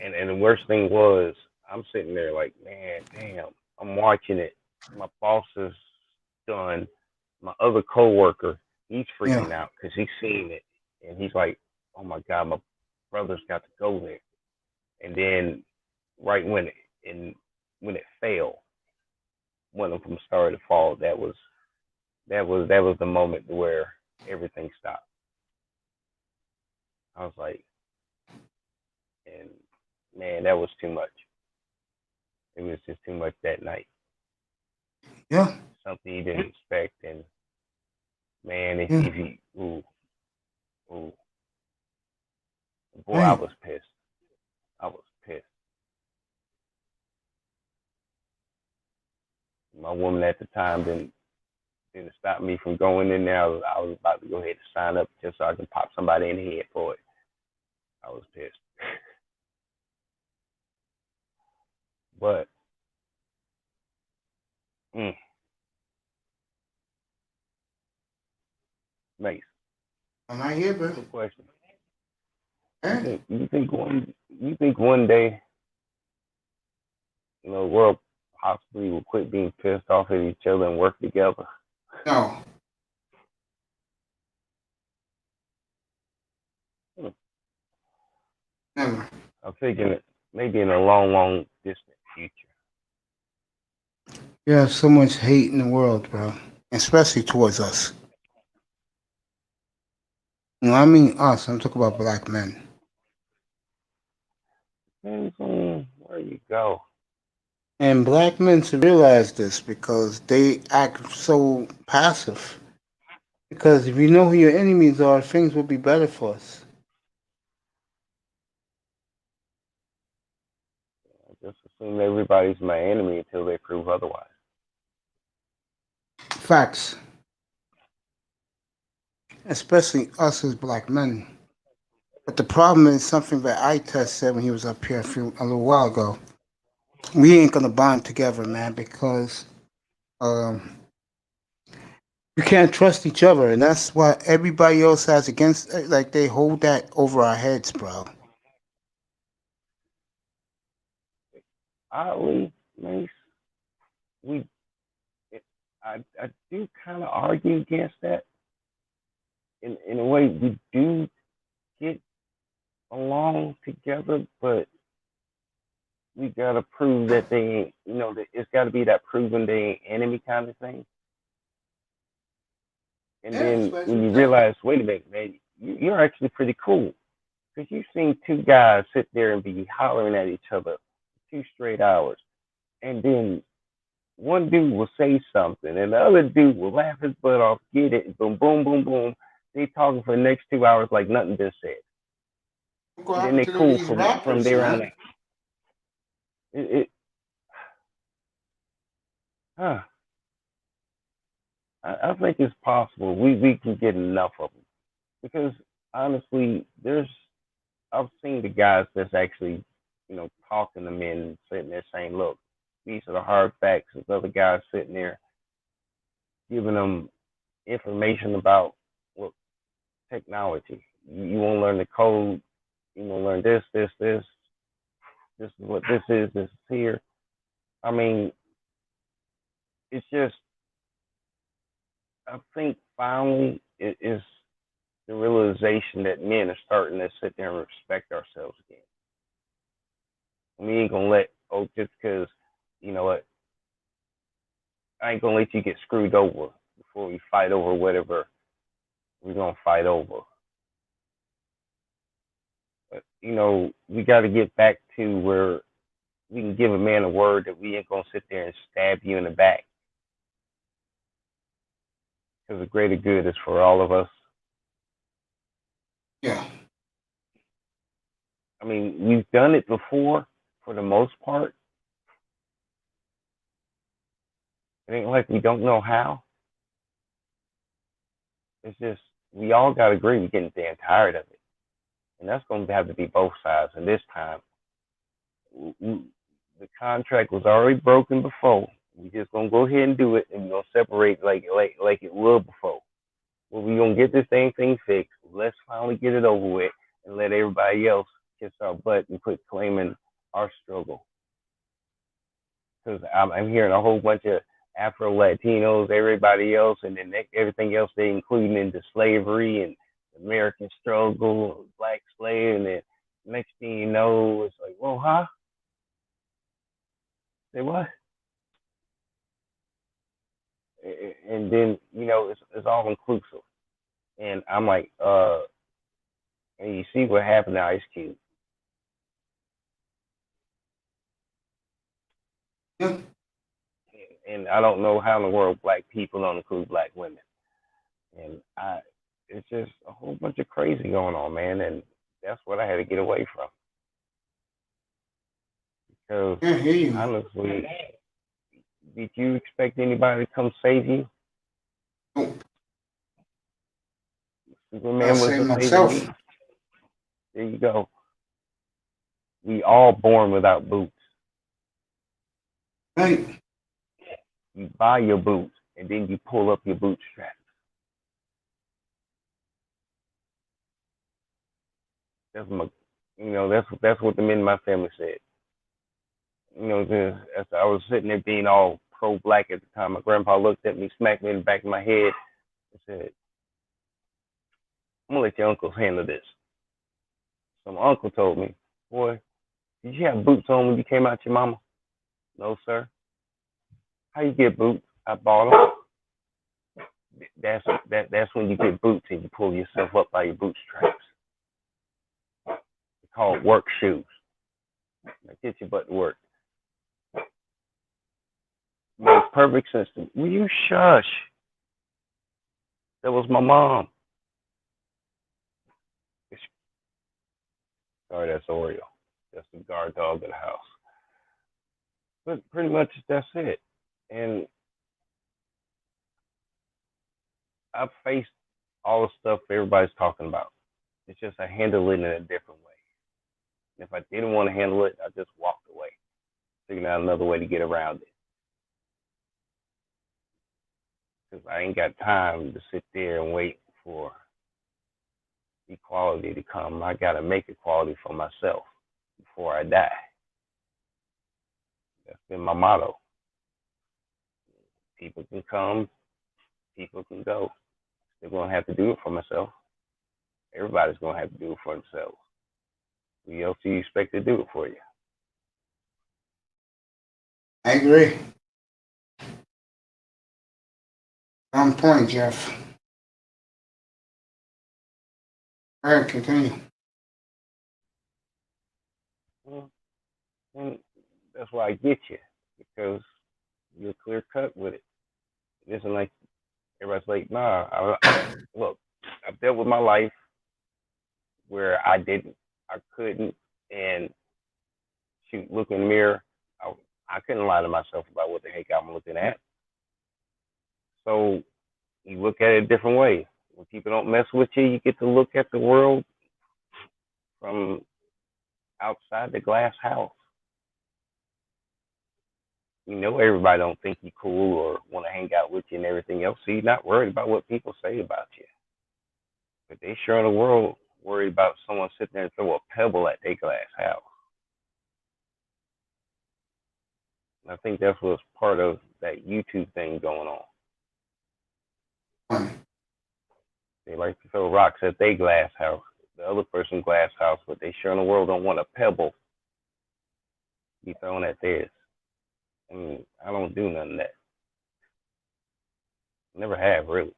And the worst thing was, I'm sitting there like, man, damn, I'm watching it. My boss is done. My other coworker, he's Yeah, freaking out because he's seen it, and he's like, oh my god, my brother's got to go there. And then right when it failed, one of them started to fall. That was the moment where everything stopped. I was like, and man, that was too much. It was just too much that night. yeah, Something you didn't expect, and man, yeah. if you, ooh, boy, I Right. was pissed. I was pissed. My woman at the time didn't stop me from going in there. I was about to go ahead and sign up just so I can pop somebody in the head for it. I was pissed. But mm, Mace, Am I here, bro? quick question. You Eh? think one day, the world possibly will quit being pissed off at each other and work together? No, Hmm. never. I'm thinking it maybe in a long, long distant future. You have so much hate in the world, bro, especially towards us. No, I mean us. I'm talking about black men. Depends on where you go. And black men should realize this because they act so passive. Because if you know who your enemies are, things will be better for us. I just assume everybody's my enemy until they prove otherwise. Facts. Especially us as black men. But the problem is something that I test said when he was up here a little while ago. We ain't gonna bond together, man, because um, we can't trust each other, and that's what everybody else has against. Like they hold that over our heads, bro. Oddly, Mace, we I do kind of argue against that. In a way, we do get along together, but we gotta prove that they ain't. That it's got to be that proven they ain't enemy kind of thing. And Yeah, then especially when you with that. realize, wait a minute, man, you're actually pretty cool because you've seen two guys sit there and be hollering at each other 2 straight hours, and then one dude will say something, and the other dude will laugh his butt off, get it, boom, boom, boom, boom. They talking for the next 2 hours like nothing been said, Look what and then happened they to cool these from rappers, there on man. out. It huh, I think it's possible we can get enough of them because honestly, I've seen the guys that's actually talking to men sitting there saying, "Look, these are the hard facts." There's other guys sitting there giving them information about, well, technology. You want to learn the code. You want to learn this, this, this. This is what this is. This is here. I mean, it's just. I think finally it is the realization that men are starting to sit there and respect ourselves again. We ain't gonna let just because you know what, I ain't gonna let you get screwed over before we fight over whatever we're gonna fight over. But we got to get back to where we can give a man a word that we ain't gonna sit there and stab you in the back. Because the greater good is for all of us. Yeah. I mean, we've done it before for the most part. It ain't like we don't know how. It's just we all got to agree we're getting damn tired of it. And that's going to have to be both sides. And this time, the contract was already broken before. We just going to go ahead and do it, and we're going to separate like it was before. Well, we're going to get this thing fixed. Let's finally get it over with and let everybody else kiss our butt and quit claiming our struggle. Because I'm hearing a whole bunch of Afro-Latinos, everybody else, and then everything else they including into slavery and American struggle, black slave, and then next thing you know, it's like, whoa, huh? Say what? And then, it's all inclusive. And I'm like, and you see what happened to Ice Cube. Yeah. And I don't know how in the world black people don't include black women. And it's just a whole bunch of crazy going on, man. And that's what I had to get away from. Because honestly, did you expect anybody to come save you? Nope. Superman was save a myself. saving me. There you go. We all born without boots. Right. You buy your boots and then you pull up your bootstraps. That's that's what the men in my family said. As I was sitting there being all pro-black at the time, my grandpa looked at me, smacked me in the back of my head, and said, "I'm gonna let your uncles handle this." So my uncle told me, "Boy, did you have boots on when you came out your mama?" "No, sir." "How you get boots?" "I bought them." That's when you get boots and you pull yourself up by your bootstraps. It's called work shoes. Now get your butt to work. Makes perfect sense to me. Will you shush? That was my mom. Sorry, that's Oreo. That's the guard dog of the house. But pretty much that's it. And I've faced all the stuff everybody's talking about. It's just I handle it in a different way. And if I didn't want to handle it, I just walked away, figuring out another way to get around it. Because I ain't got time to sit there and wait for equality to come. I got to make equality for myself before I die. That's been my motto. People can come, people can go. They're going to have to do it for myself. Everybody's going to have to do it for themselves. Who else do you expect to do it for you? I agree. On point, Jeff. All right, continue. Well, and that's why I get you, because you're clear cut with it. It isn't like everybody's like, nah. Look, I've dealt with my life where I couldn't, and shoot, look in the mirror. I couldn't lie to myself about what the heck I'm looking at. So you look at it a different way. When people don't mess with you, you get to look at the world from outside the glass house. Everybody don't think you cool or want to hang out with you and everything else, so you're not worried about what people say about you. But they sure in the world worried about someone sitting there and throw a pebble at their glass house. And I think that's what's part of that YouTube thing going on. They like to throw rocks at their glass house, the other person's glass house, but they sure in the world don't want a pebble be thrown at theirs. I mean, I don't do none of that. Never have, really.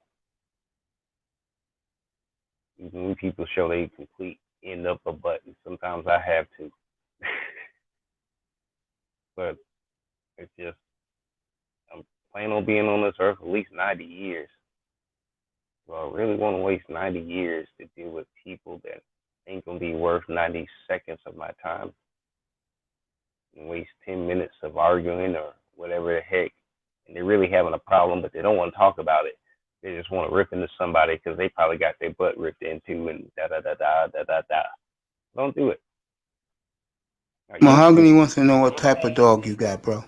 Even when people show they complete end up a button, sometimes I have to. But it's just, I'm planning on being on this earth at least 90 years. So I really want to waste 90 years to deal with people that ain't going to be worth 90 seconds of my time. And waste 10 minutes of arguing or whatever the heck. And they're really having a problem, but they don't want to talk about it. They just want to rip into somebody because they probably got their butt ripped into and da-da-da-da. Don't do it. Mahogany wants to know what type of dog you got, bro.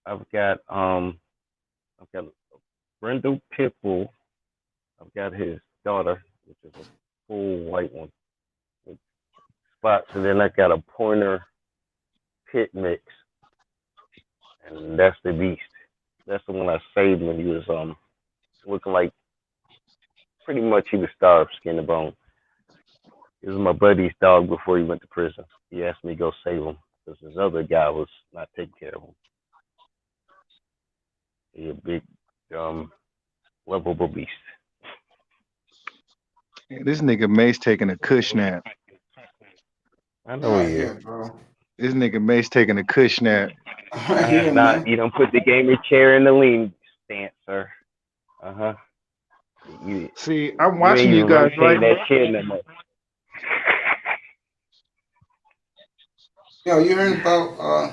I've got a Brindle Pit Bull. I've got his daughter, which is a full white one with spots, and then I got a Pointer Pit Mix, and that's the beast. That's the one I saved when he was looking like pretty much he was starved, skin to bone. It was my buddy's dog before he went to prison. He asked me to go save him because his other guy was not taking care of him. He's a big, lovable beast. This nigga Mace taking a kush nap. I know he is. Bro. This nigga Mace taking a kush nap. Yeah, man. You don't put the gamer chair in the lean stance, sir. See, I'm watching you guys right that chair no more. Yo, you heard about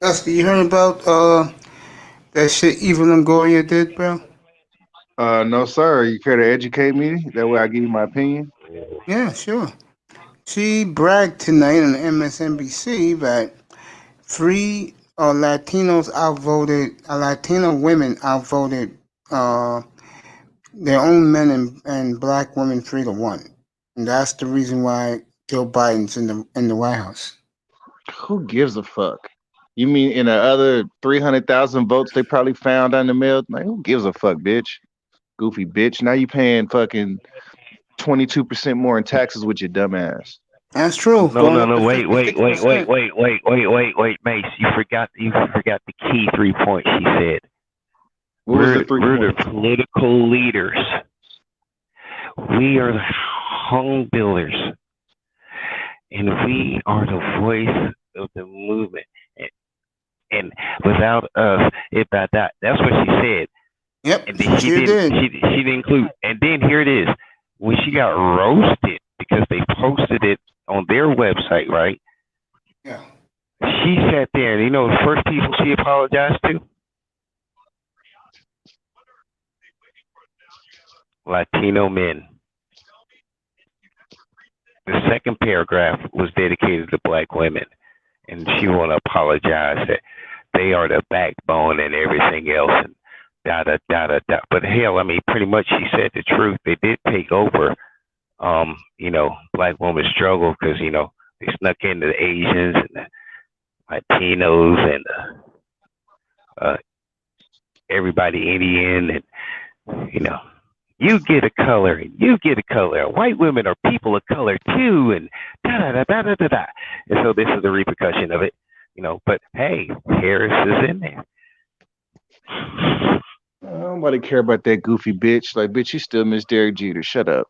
Dusty, you heard about that shit Eva Longoria did, bro? No, sir. You care to educate me? That way I give you my opinion. Yeah, sure. She bragged tonight on MSNBC that three Latino women outvoted their own men and black women 3-1. And that's the reason why Joe Biden's in the White House. Who gives a fuck? You mean in the other 300,000 votes they probably found on the mail? Like, who gives a fuck, bitch? Goofy bitch. Now you paying fucking 22% more in taxes with your dumb ass. That's true. No. Wait, Mace. You forgot the key 3 points she said. We're the political leaders. We are the home builders. And we are the voice of the movement. And without us, that's what she said. Yep, and then she didn't include. And then here it is. When she got roasted because they posted it on their website, right? Yeah. She sat there, and you know the first people she apologized to? Latino men. The second paragraph was dedicated to black women, and she want to apologize that they are the backbone and everything else, and da. But hell, I mean, pretty much she said the truth. They did take over, black women struggle because they snuck into the Asians and the Latinos and everybody Indian, and you get a color, and you get a color. White women are people of color too, and da. And so this is the repercussion of it, But hey, Harris is in there. Nobody care about that goofy bitch. Like, bitch, you still miss Derek Jeter. Shut up.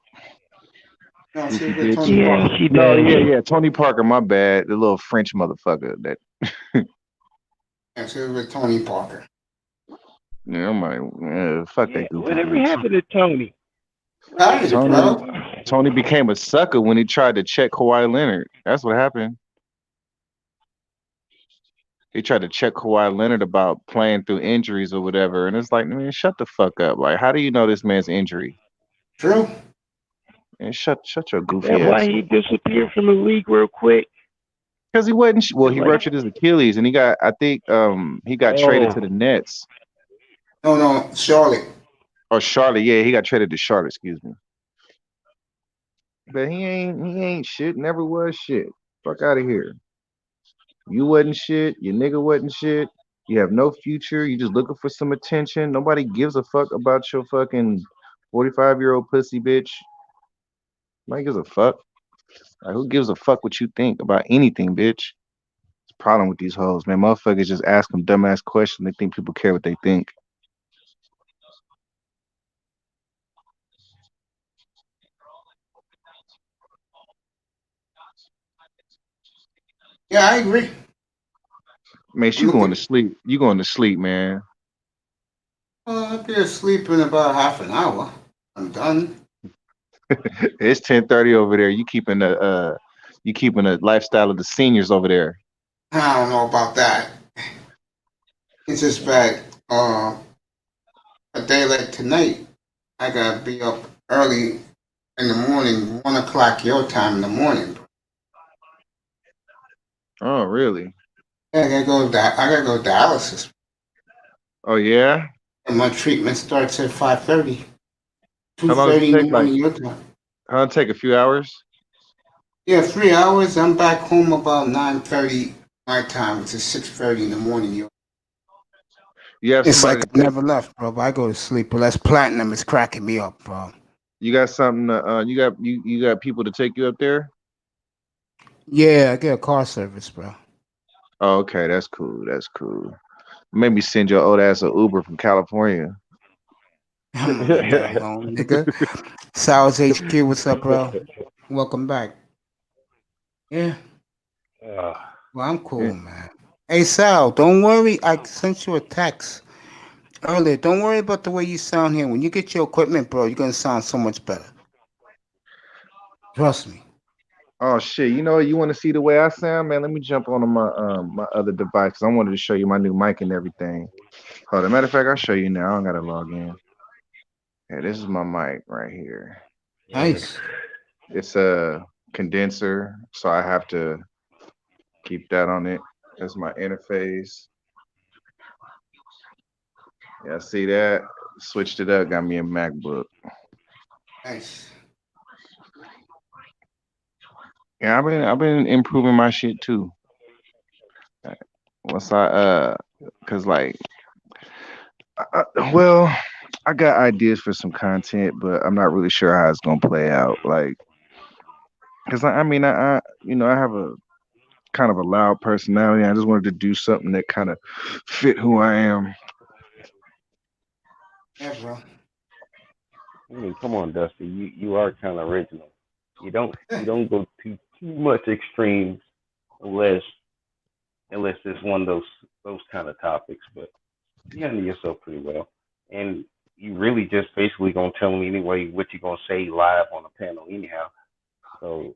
No, she does. Yeah. Tony Parker, my bad. The little French motherfucker. That. Yeah, she was with Tony Parker. Yeah, I'm like, fuck that goofy. Whatever happened to Tony? Tony became a sucker when he tried to check Kawhi Leonard. That's what happened. He tried to check Kawhi Leonard about playing through injuries or whatever, and it's like, man, shut the fuck up. Like, how do you know this man's injury? True. And shut your goofy That's ass. why he disappeared from the league real quick. Because he wasn't. Well, he ruptured his Achilles, and he got traded to the Nets. No, Charlotte. Oh, Charlotte. Yeah, he got traded to Charlotte. Excuse me. But he ain't shit. Never was shit. Fuck out of here. You wasn't shit. Your nigga wasn't shit. You have no future. You just looking for some attention. Nobody gives a fuck about your fucking 45-year-old pussy bitch. Nobody gives a fuck. Like, who gives a fuck what you think about anything, bitch? It's a problem with these hoes, man. Motherfuckers just ask them dumbass questions. They think people care what they think. Yeah, I agree. Man, I'm you going looking. to sleep. You going to sleep, man. I'll be asleep in about half an hour. I'm done. It's 10:30 over there. You keeping the lifestyle of the seniors over there. I don't know about that. It's just bad. A day like tonight, I gotta be up early in the morning, 1 o'clock your time in the morning. Oh, really? Yeah, I gotta go dialysis, Oh, yeah? and my treatment starts at 5:30, two How long does it thirty in the take? Like, morning your time. how it take? A few hours? Yeah, 3 hours. I'm back home about 9:30 my time, which is 6:30 in the morning. You have It's somebody like to I take. never left, bro. But I go to sleep, but that's platinum is cracking me up, bro. You got something. You got people to take you up there. Yeah, I get a car service, bro. Oh, okay, that's cool. That's cool. Maybe send your old ass a Uber from California. I'm gonna leave that alone, nigga. Sal's HQ, what's up, bro? Welcome back. Yeah, uh, well, I'm cool, Yeah. man. Hey, Sal, don't worry. I sent you a text earlier. Don't worry about the way you sound here. When you get your equipment, bro, you're gonna sound so much better. Trust me. Oh shit! You know what? You want to see the way I sound, man? Let me jump onto my other device 'cause I wanted to show you my new mic and everything. Hold on. Matter of fact, I'll show you now. I don't gotta log in. Yeah, this is my mic right here. Nice. It's a condenser, so I have to keep that on it. That's my interface. Yeah, see that? Switched it up, got me a MacBook. Nice. Yeah, I've been improving my shit too. Once cause like, well, I got ideas for some content, but I'm not really sure how it's gonna play out. Like, cause I have a kind of a loud personality. I just wanted to do something that kind of fit who I am. Yeah, bro. I mean, come on, Dusty. You are kind of original. You don't go too much extremes unless it's one of those kind of topics. But you handle yourself pretty well, and you really just basically gonna tell me anyway what you gonna say live on the panel anyhow. So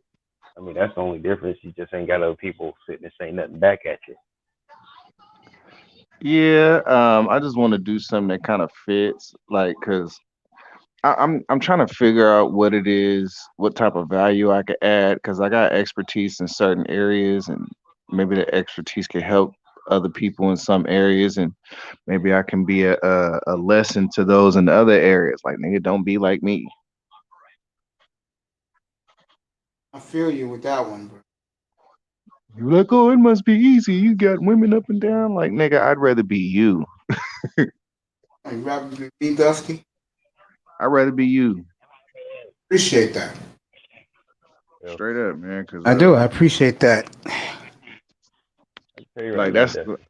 I mean, that's the only difference. You just ain't got other people sitting and saying nothing back at you. Yeah, I just want to do something that kind of fits, like, cause I'm trying to figure out what it is, what type of value I could add, because I got expertise in certain areas, and maybe the expertise can help other people in some areas, and maybe I can be a lesson to those in the other areas. Like, nigga, don't be like me. I feel you with that one, bro. You're like, oh, it must be easy. You got women up and down. Like, nigga, I'd rather be you. Hey, Robert B. Dusty. I'd rather be you. Appreciate that. So Straight up, man. Cause I do. I appreciate that. I tell you right like now, that's Dusty.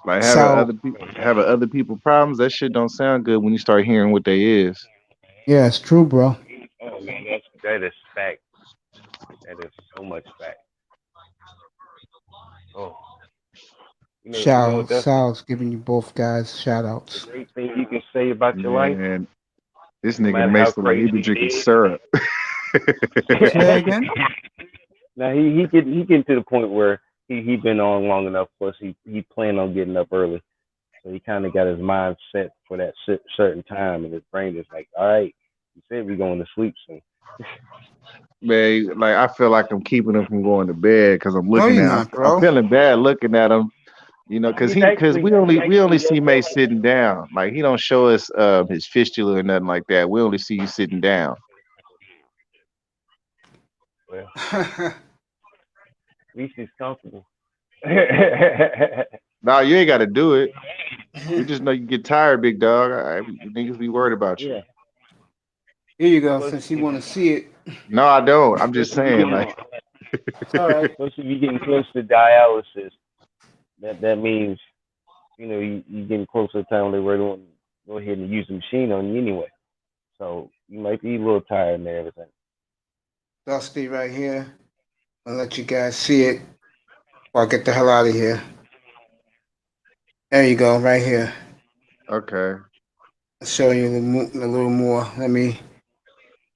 like So, having other people problems. That shit don't sound good when you start hearing what they is. yeah, it's true, bro. Oh man, that is fact. That is so much fact. Oh, Shout, Dusty. Sal's giving you both guys shout The outs. great thing you can say about your life, Man, this no nigga matter how makes look like he crazy be drinking it syrup. is. Say that again? Now he getting to the point where he been on long enough. Plus he planned on getting up early, so he kind of got his mind set for that certain time, and his brain is like, all right, you said we going to sleep soon. Man, like I feel like I'm keeping him from going to bed because I'm No, looking you're at. not, I'm bro. feeling bad looking at him. You know, because He's we actually only see Mace sitting down. Like he don't show us his fistula or nothing like that. We only see you sitting down. well, at least he's comfortable. Yeah, Nah, you ain't got to do it. We just know you get tired, big dog. Niggas be worried about you. Here you go, plus since you want to see it. No, I don't. I'm plus just if you saying, getting like, It's all right. plus if you getting close to dialysis, that means you getting close to the time they were going to go ahead and use the machine on you anyway. So you might be a little tired and everything. Dusty right here. I'll let you guys see it. Or I'll get the hell out of here. There you go, right here. okay. I'll show you a little more. Let me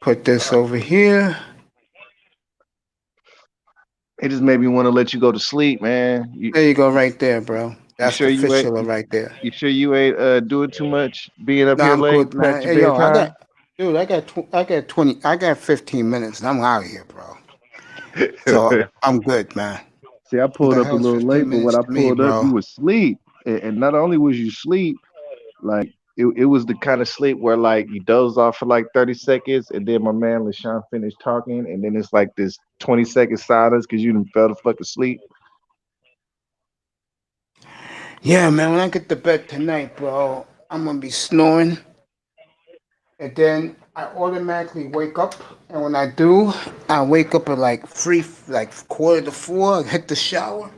put this over here. It just made me want to let you go to sleep, man. There you go, right there, bro. You That's sure the you ain't fistula right there. you sure you ain't doing too much being up No, here I'm late good, man. past your Hey, yo, bedtime? I got 20, I got 15 minutes, and I'm out of here, bro. So Yeah. I'm good, man. See, I What pulled the up a hell's little 15 late, but when minutes I to me, pulled up, bro? you was asleep. And not only was you asleep, like it was the kind of sleep where like you doze off for like 30 seconds, and then my man LaShawn finished talking, and then it's like this 20-second silence because you done fell the fuck asleep. Yeah, man. When I get to bed tonight, bro, I'm gonna be snoring, and then I automatically wake up. And when I do, I wake up at like quarter to four. Hit the shower,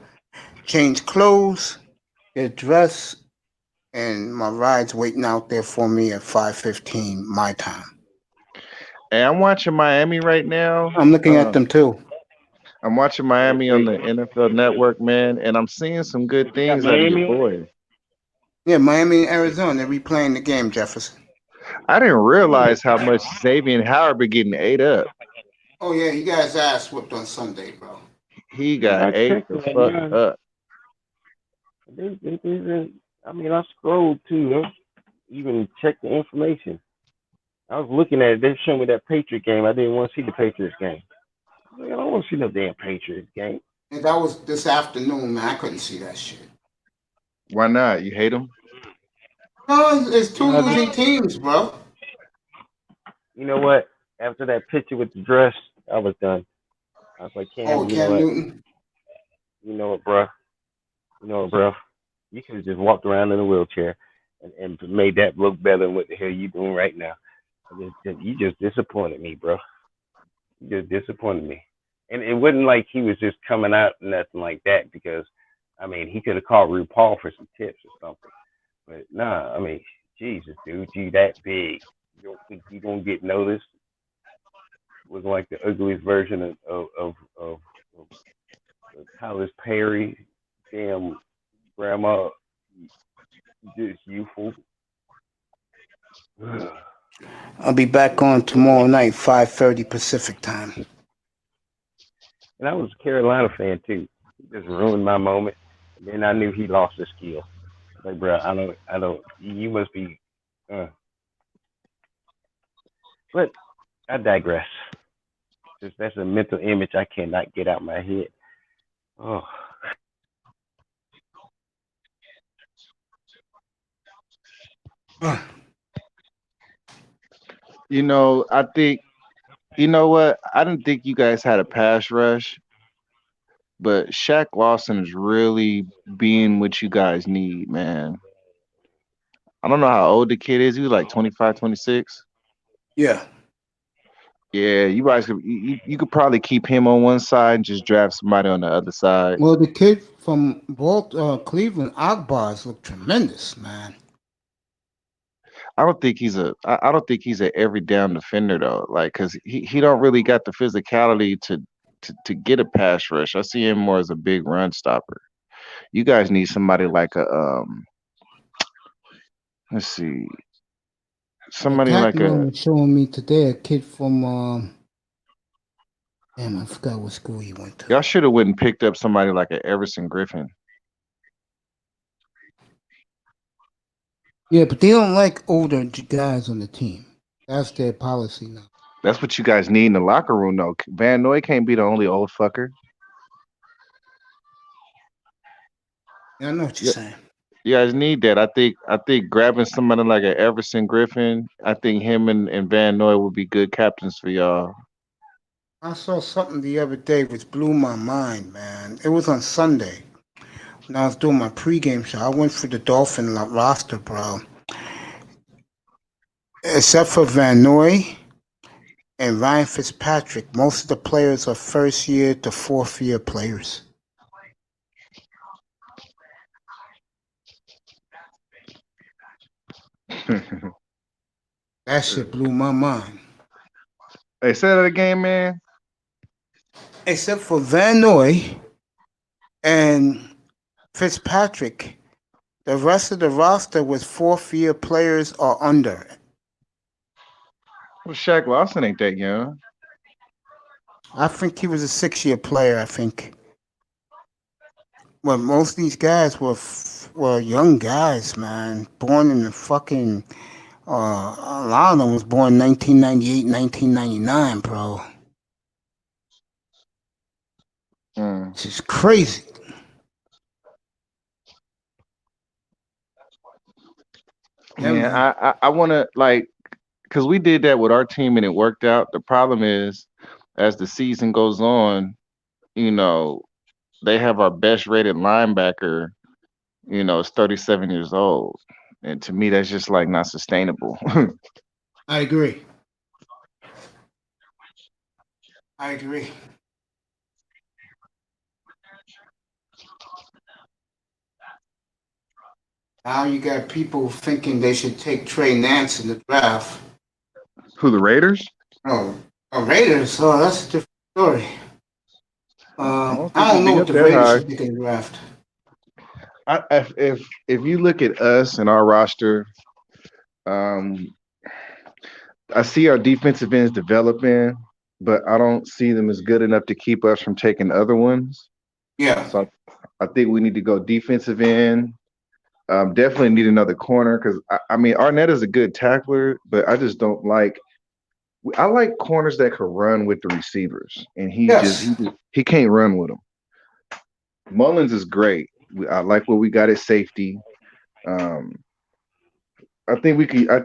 change clothes, get dressed, and my ride's waiting out there for me at 5:15 my time. And I'm watching Miami right now. I'm looking at them too. I'm watching Miami on the NFL Network, man, and I'm seeing some good You got things out of your Miami on boys. Yeah, Miami and Arizona. They're replaying the game, Jefferson. I didn't realize how much Xavier Howard been getting ate up. Oh yeah, he got his ass whooped on Sunday, bro. He there? got I ate checked the that fuck now. up. I mean, I scrolled too. I even checked the information. I was looking at it. They're showing me that Patriot game. I didn't want to see the Patriots game. I don't want to see no damn Patriots game. And that was this afternoon, man. I couldn't see that shit. Why not? You hate him? No, it's two I losing just, teams, bro. you know what? After that picture with the dress, I was done. I was like, Oh, Cam, Cam Newton. you know what, bruh? You know what, bruh? You could have just walked around in a wheelchair and made that look better than what the hell you doing right now. You just disappointed me, bro. You just disappointed me. And it wasn't like he was just coming out nothing like that because, I mean, he could have called RuPaul for some tips or something. But nah, I mean, Jesus, dude, you that big. You don't think you gonna get noticed? Was like the ugliest version of Tyler Perry, damn grandma, just youthful. I'll be back on tomorrow night, 5:30 Pacific time. And I was a Carolina fan too. He just ruined my moment. And then I knew he lost his skill. Like, bro, I don't. You must be. Uh. But I digress. Just that's a mental image I cannot get out my head. Oh, You know, I think you know what? I didn't think you guys had a pass rush, but Shaq Lawson is really being what you guys need, man. I don't know how old the kid is. He was like 25, 26. Yeah. Yeah, you guys could you could probably keep him on one side and just draft somebody on the other side. Well, the kid from Cleveland, Agbars, looked tremendous, man. I don't think he's a every down defender though. Like, cause he don't really got the physicality to get a pass rush. I see him more as a big run stopper. You guys need somebody like a let's see, The somebody like tackling a was showing me today a kid from damn, I forgot what school he went to. y'all should have went and picked up somebody like a Everson Griffin. Yeah, but they don't like older guys on the team. That's their policy now. That's what you guys need in the locker room though. Van Noy can't be the only old fucker. Yeah, I know what you're Yeah, saying. you guys need that. I think grabbing somebody like an Everson Griffin, I think him and Van Noy would be good captains for y'all. I saw something the other day which blew my mind, man. It was on Sunday when I was doing my pregame show. I went through the Dolphin roster, bro. Except for Van Noy and Ryan Fitzpatrick, most of the players are first year to fourth year players. That shit blew my mind. Hey, say that again, man. Except for Van Noy and Fitzpatrick, the rest of the roster was fourth year players or under. Well, Shaq Lawson ain't that young. I think he was a 6 year player, I think. Well, most of these guys were young guys, man. Born in the fucking a lot of them was born 1998, 1999, bro. Mm. This is crazy. Yeah, Man, man. I want to like because we did that with our team and it worked out. The problem is, as the season goes on, you know, they have our best rated linebacker, is 37 years old. And to me, that's just like not sustainable. I agree. I agree. Now you got people thinking they should take Trey Nance in the draft. Who, the Raiders? Oh, Raiders. Oh, that's a different story. I don't think I don't he'd know be what up the that Raiders high. should take in the draft. If you look at us and our roster, um, I see our defensive ends developing, but I don't see them as good enough to keep us from taking other ones. Yeah. So I think we need to go defensive end. Definitely need another corner because I mean Arnett is a good tackler, but I just don't like. I like corners that can run with the receivers, and Yes. he can't run with them. Mullins is great. I like what we got at safety. Um, I think we could. I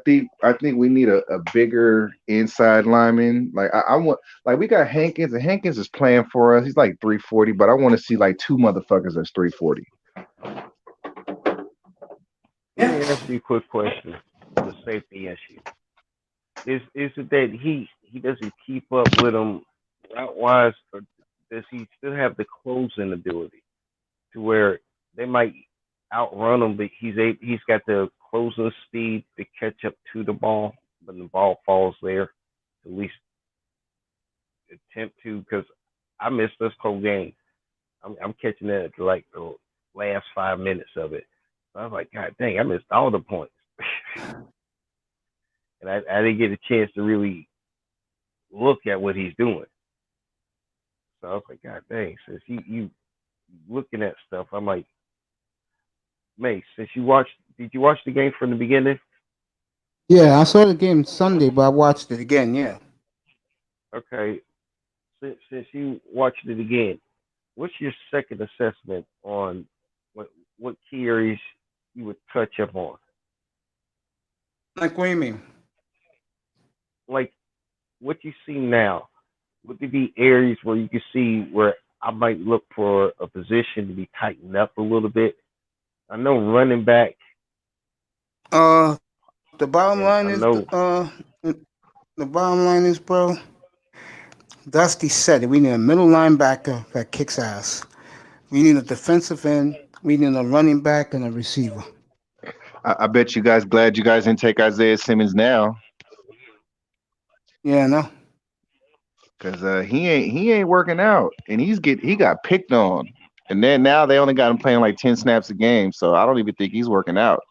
think we need a bigger inside lineman. Like I want. Like we got Hankins, and Hankins is playing for us. He's like 340, but I want to see like two motherfuckers that's 340. Let me ask you a quick question. The safety issue is it that he doesn't keep up with them route wise, or does he still have the closing ability to where they might outrun him, but he's got the closing speed to catch up to the ball when the ball falls there. At least attempt to, because I missed this whole game. I'm catching it at like the last 5 minutes of it. So I was like, God dang, I missed all the points. And I didn't get a chance to really look at what he's doing. So I was like, God dang, since you looking at stuff, I'm like, May, since did you watch the game from the beginning? Yeah, I saw the game Sunday, but I watched it again. Yeah. Okay, since you watched it again, what's your second assessment on what key areas you would touch up on? Like, what do you mean? Like what you see now, would there be areas where you can see where I might look for a position to be tightened up a little bit? I know running back, Uh, the bottom and line I is, know the bottom line is, bro. Dusty said it. We need a middle linebacker that kicks ass. We need a defensive end. We need a running back and a receiver. I bet you guys glad you guys didn't take Isaiah Simmons now Yeah, no. because he ain't working out and he got picked on. And then now they only got him playing like 10 snaps a game, so I don't even think he's working out.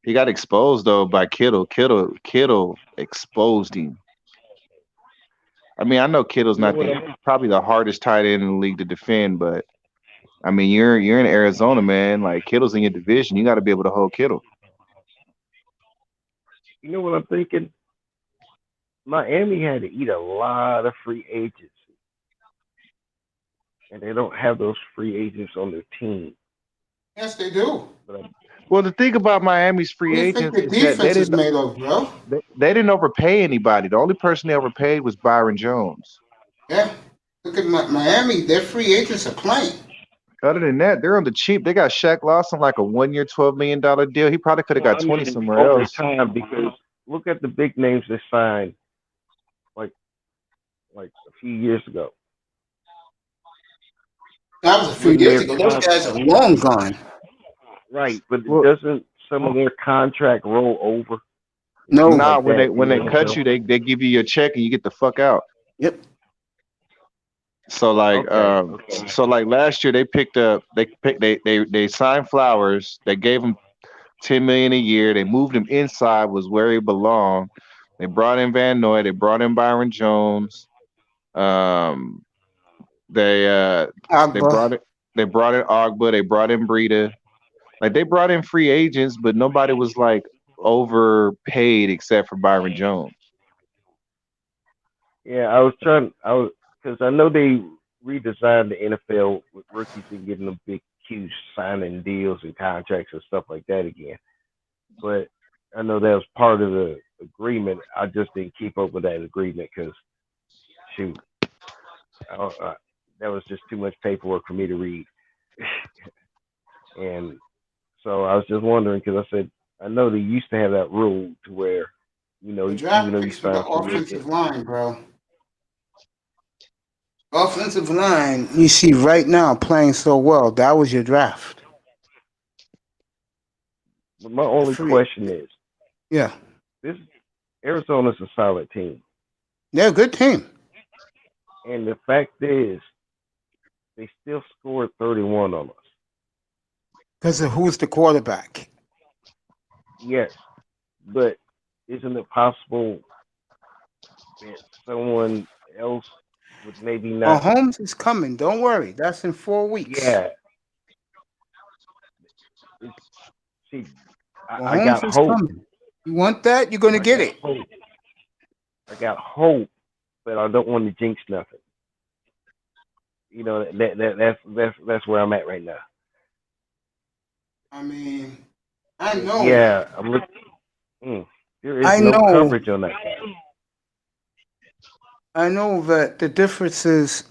He got exposed though by Kittle. Kittle exposed him. I mean, I know Kittle's you know not what the I'm probably the hardest tight end in the league to defend, but I mean, you're in Arizona, man. Like Kittle's in your division, you got to be able to hold Kittle. you know what I'm thinking. Miami had to eat a lot of free agents and they don't have those free agents on their team. Yes, they do. But Well, the thing about Miami's What free do you think agents the is that defense is made of, bro? they didn't overpay anybody. The only person they overpaid was Byron Jones. Yeah. Look at Miami. Their free agents are playing. Other than that, they're on the cheap. They got Shaq Lawson like a 1 year, $12 million deal. He probably could have got I 20 mean, somewhere over else. time, because look at the big names they signed, like a few years ago. That was a few years ago. Those guys are long gone. Right, but Well, doesn't some of their contract roll over? No. Nah, Like when that, they you know, cut so- you, they give you your check and you get the fuck out. Yep. So like Okay. so like last year they signed Flowers. They gave him 10 million a year. They moved him inside, was where he belonged. They brought in Van Noy. They brought in Byron Jones. Um, they Agba. they brought in Ogba. They brought in Breida. Like they brought in free agents, but nobody was like overpaid except for Byron Jones. Yeah, because I know they redesigned the NFL with rookies and getting them big, huge signing deals and contracts and stuff like that again. But I know that was part of the agreement. I just didn't keep up with that agreement because, shoot, that was just too much paperwork for me to read. And so I was just wondering because I said I know they used to have that rule to where, you know, The even draft though you picks for the sign for offensive line, bro. Offensive line, you see right now playing so well. That was your draft. But my only question is, Yeah. this Arizona's a solid team, They're a good team. and the fact is, they still scored 31 on us. Because of who's the quarterback. Yes, but isn't it possible that someone else would maybe not? Mahomes is coming. Don't worry. That's in 4 weeks. Yeah. See, I Mahomes got is hope. coming. You want that? You're going to get it. I got hope, but I don't want to jinx nothing. You know that's where I'm at right now. I mean, I know. Yeah, I'm looking. There is I no know. coverage on that guy. I know that the difference is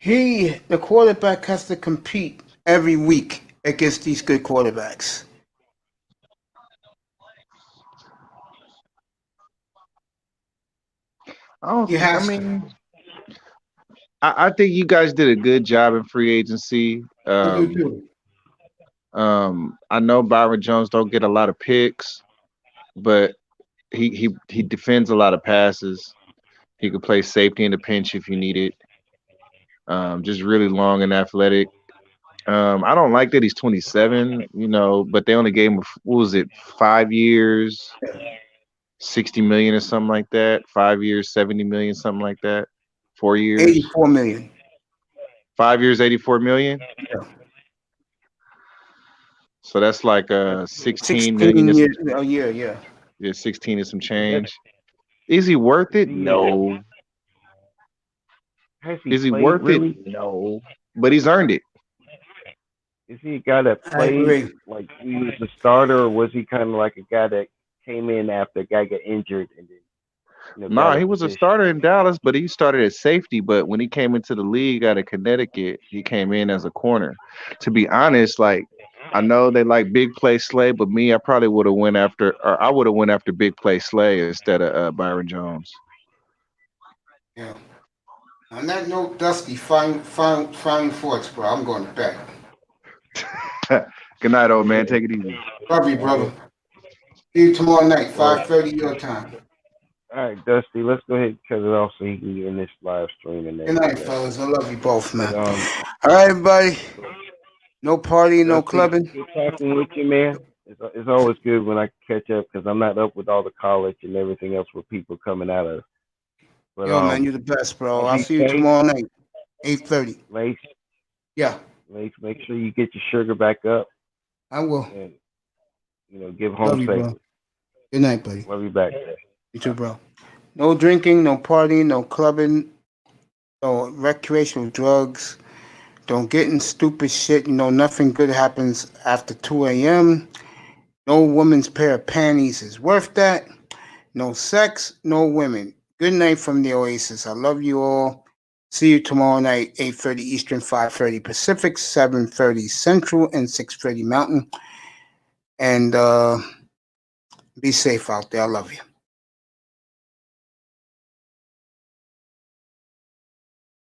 the quarterback has to compete every week against these good quarterbacks. I think you guys did a good job in free agency. I do too. I know Byron Jones don't get a lot of picks, but he defends a lot of passes. He could play safety in the pinch if you need it. Just really long and athletic. I don't like that he's 27, but they only gave him, what was it, 5 years, 60 million or something like that. 5 years, 70 million, something like that. 4 years, 84 million. 5 years, 84 million. Yeah. So that's like 16 16 million. years a year, yeah. Yeah, 16 is some change. Is he worth it? No. Is he worth it? No. But he's earned it. Is he a guy that played like he was a starter, or was he kind of like a guy that came in after a guy got injured and then? No, he was a starter in Dallas, but he started at safety. But when he came into the league out of Connecticut, he came in as a corner. To be honest, like I know they like big play Slay, but me, I probably would have went after big play Slay instead of Byron Jones. Yeah. On that note, Dusty, final thoughts, bro. I'm going to bed. Good night, old man. Take it easy. Love you, brother. See you tomorrow night, 5:30 your time. All right, Dusty, let's go ahead and cut it off so he can get in this live stream. And good night, fellas. I love you both, man. All right, everybody. No party, no clubbing. Good talking with you, man. It's always good when I catch up because I'm not up with all the college and everything else where people coming out of. But, yo, man, you're the best, bro. I'll see you tomorrow night, 8:30. Lace. Yeah. Lace, make sure you get your sugar back up. I will. And, give home safely. Bro. Good night, buddy. Love you back. You too, bro. No drinking, no partying, no clubbing, no recreational drugs. Don't get in stupid shit. You know, nothing good happens after 2 a.m. No woman's pair of panties is worth that. No sex, no women. Good night from the Oasis. I love you all. See you tomorrow night, 8:30 Eastern, 5:30 Pacific, 7:30 Central, and 6:30 Mountain. And be safe out there. I love you.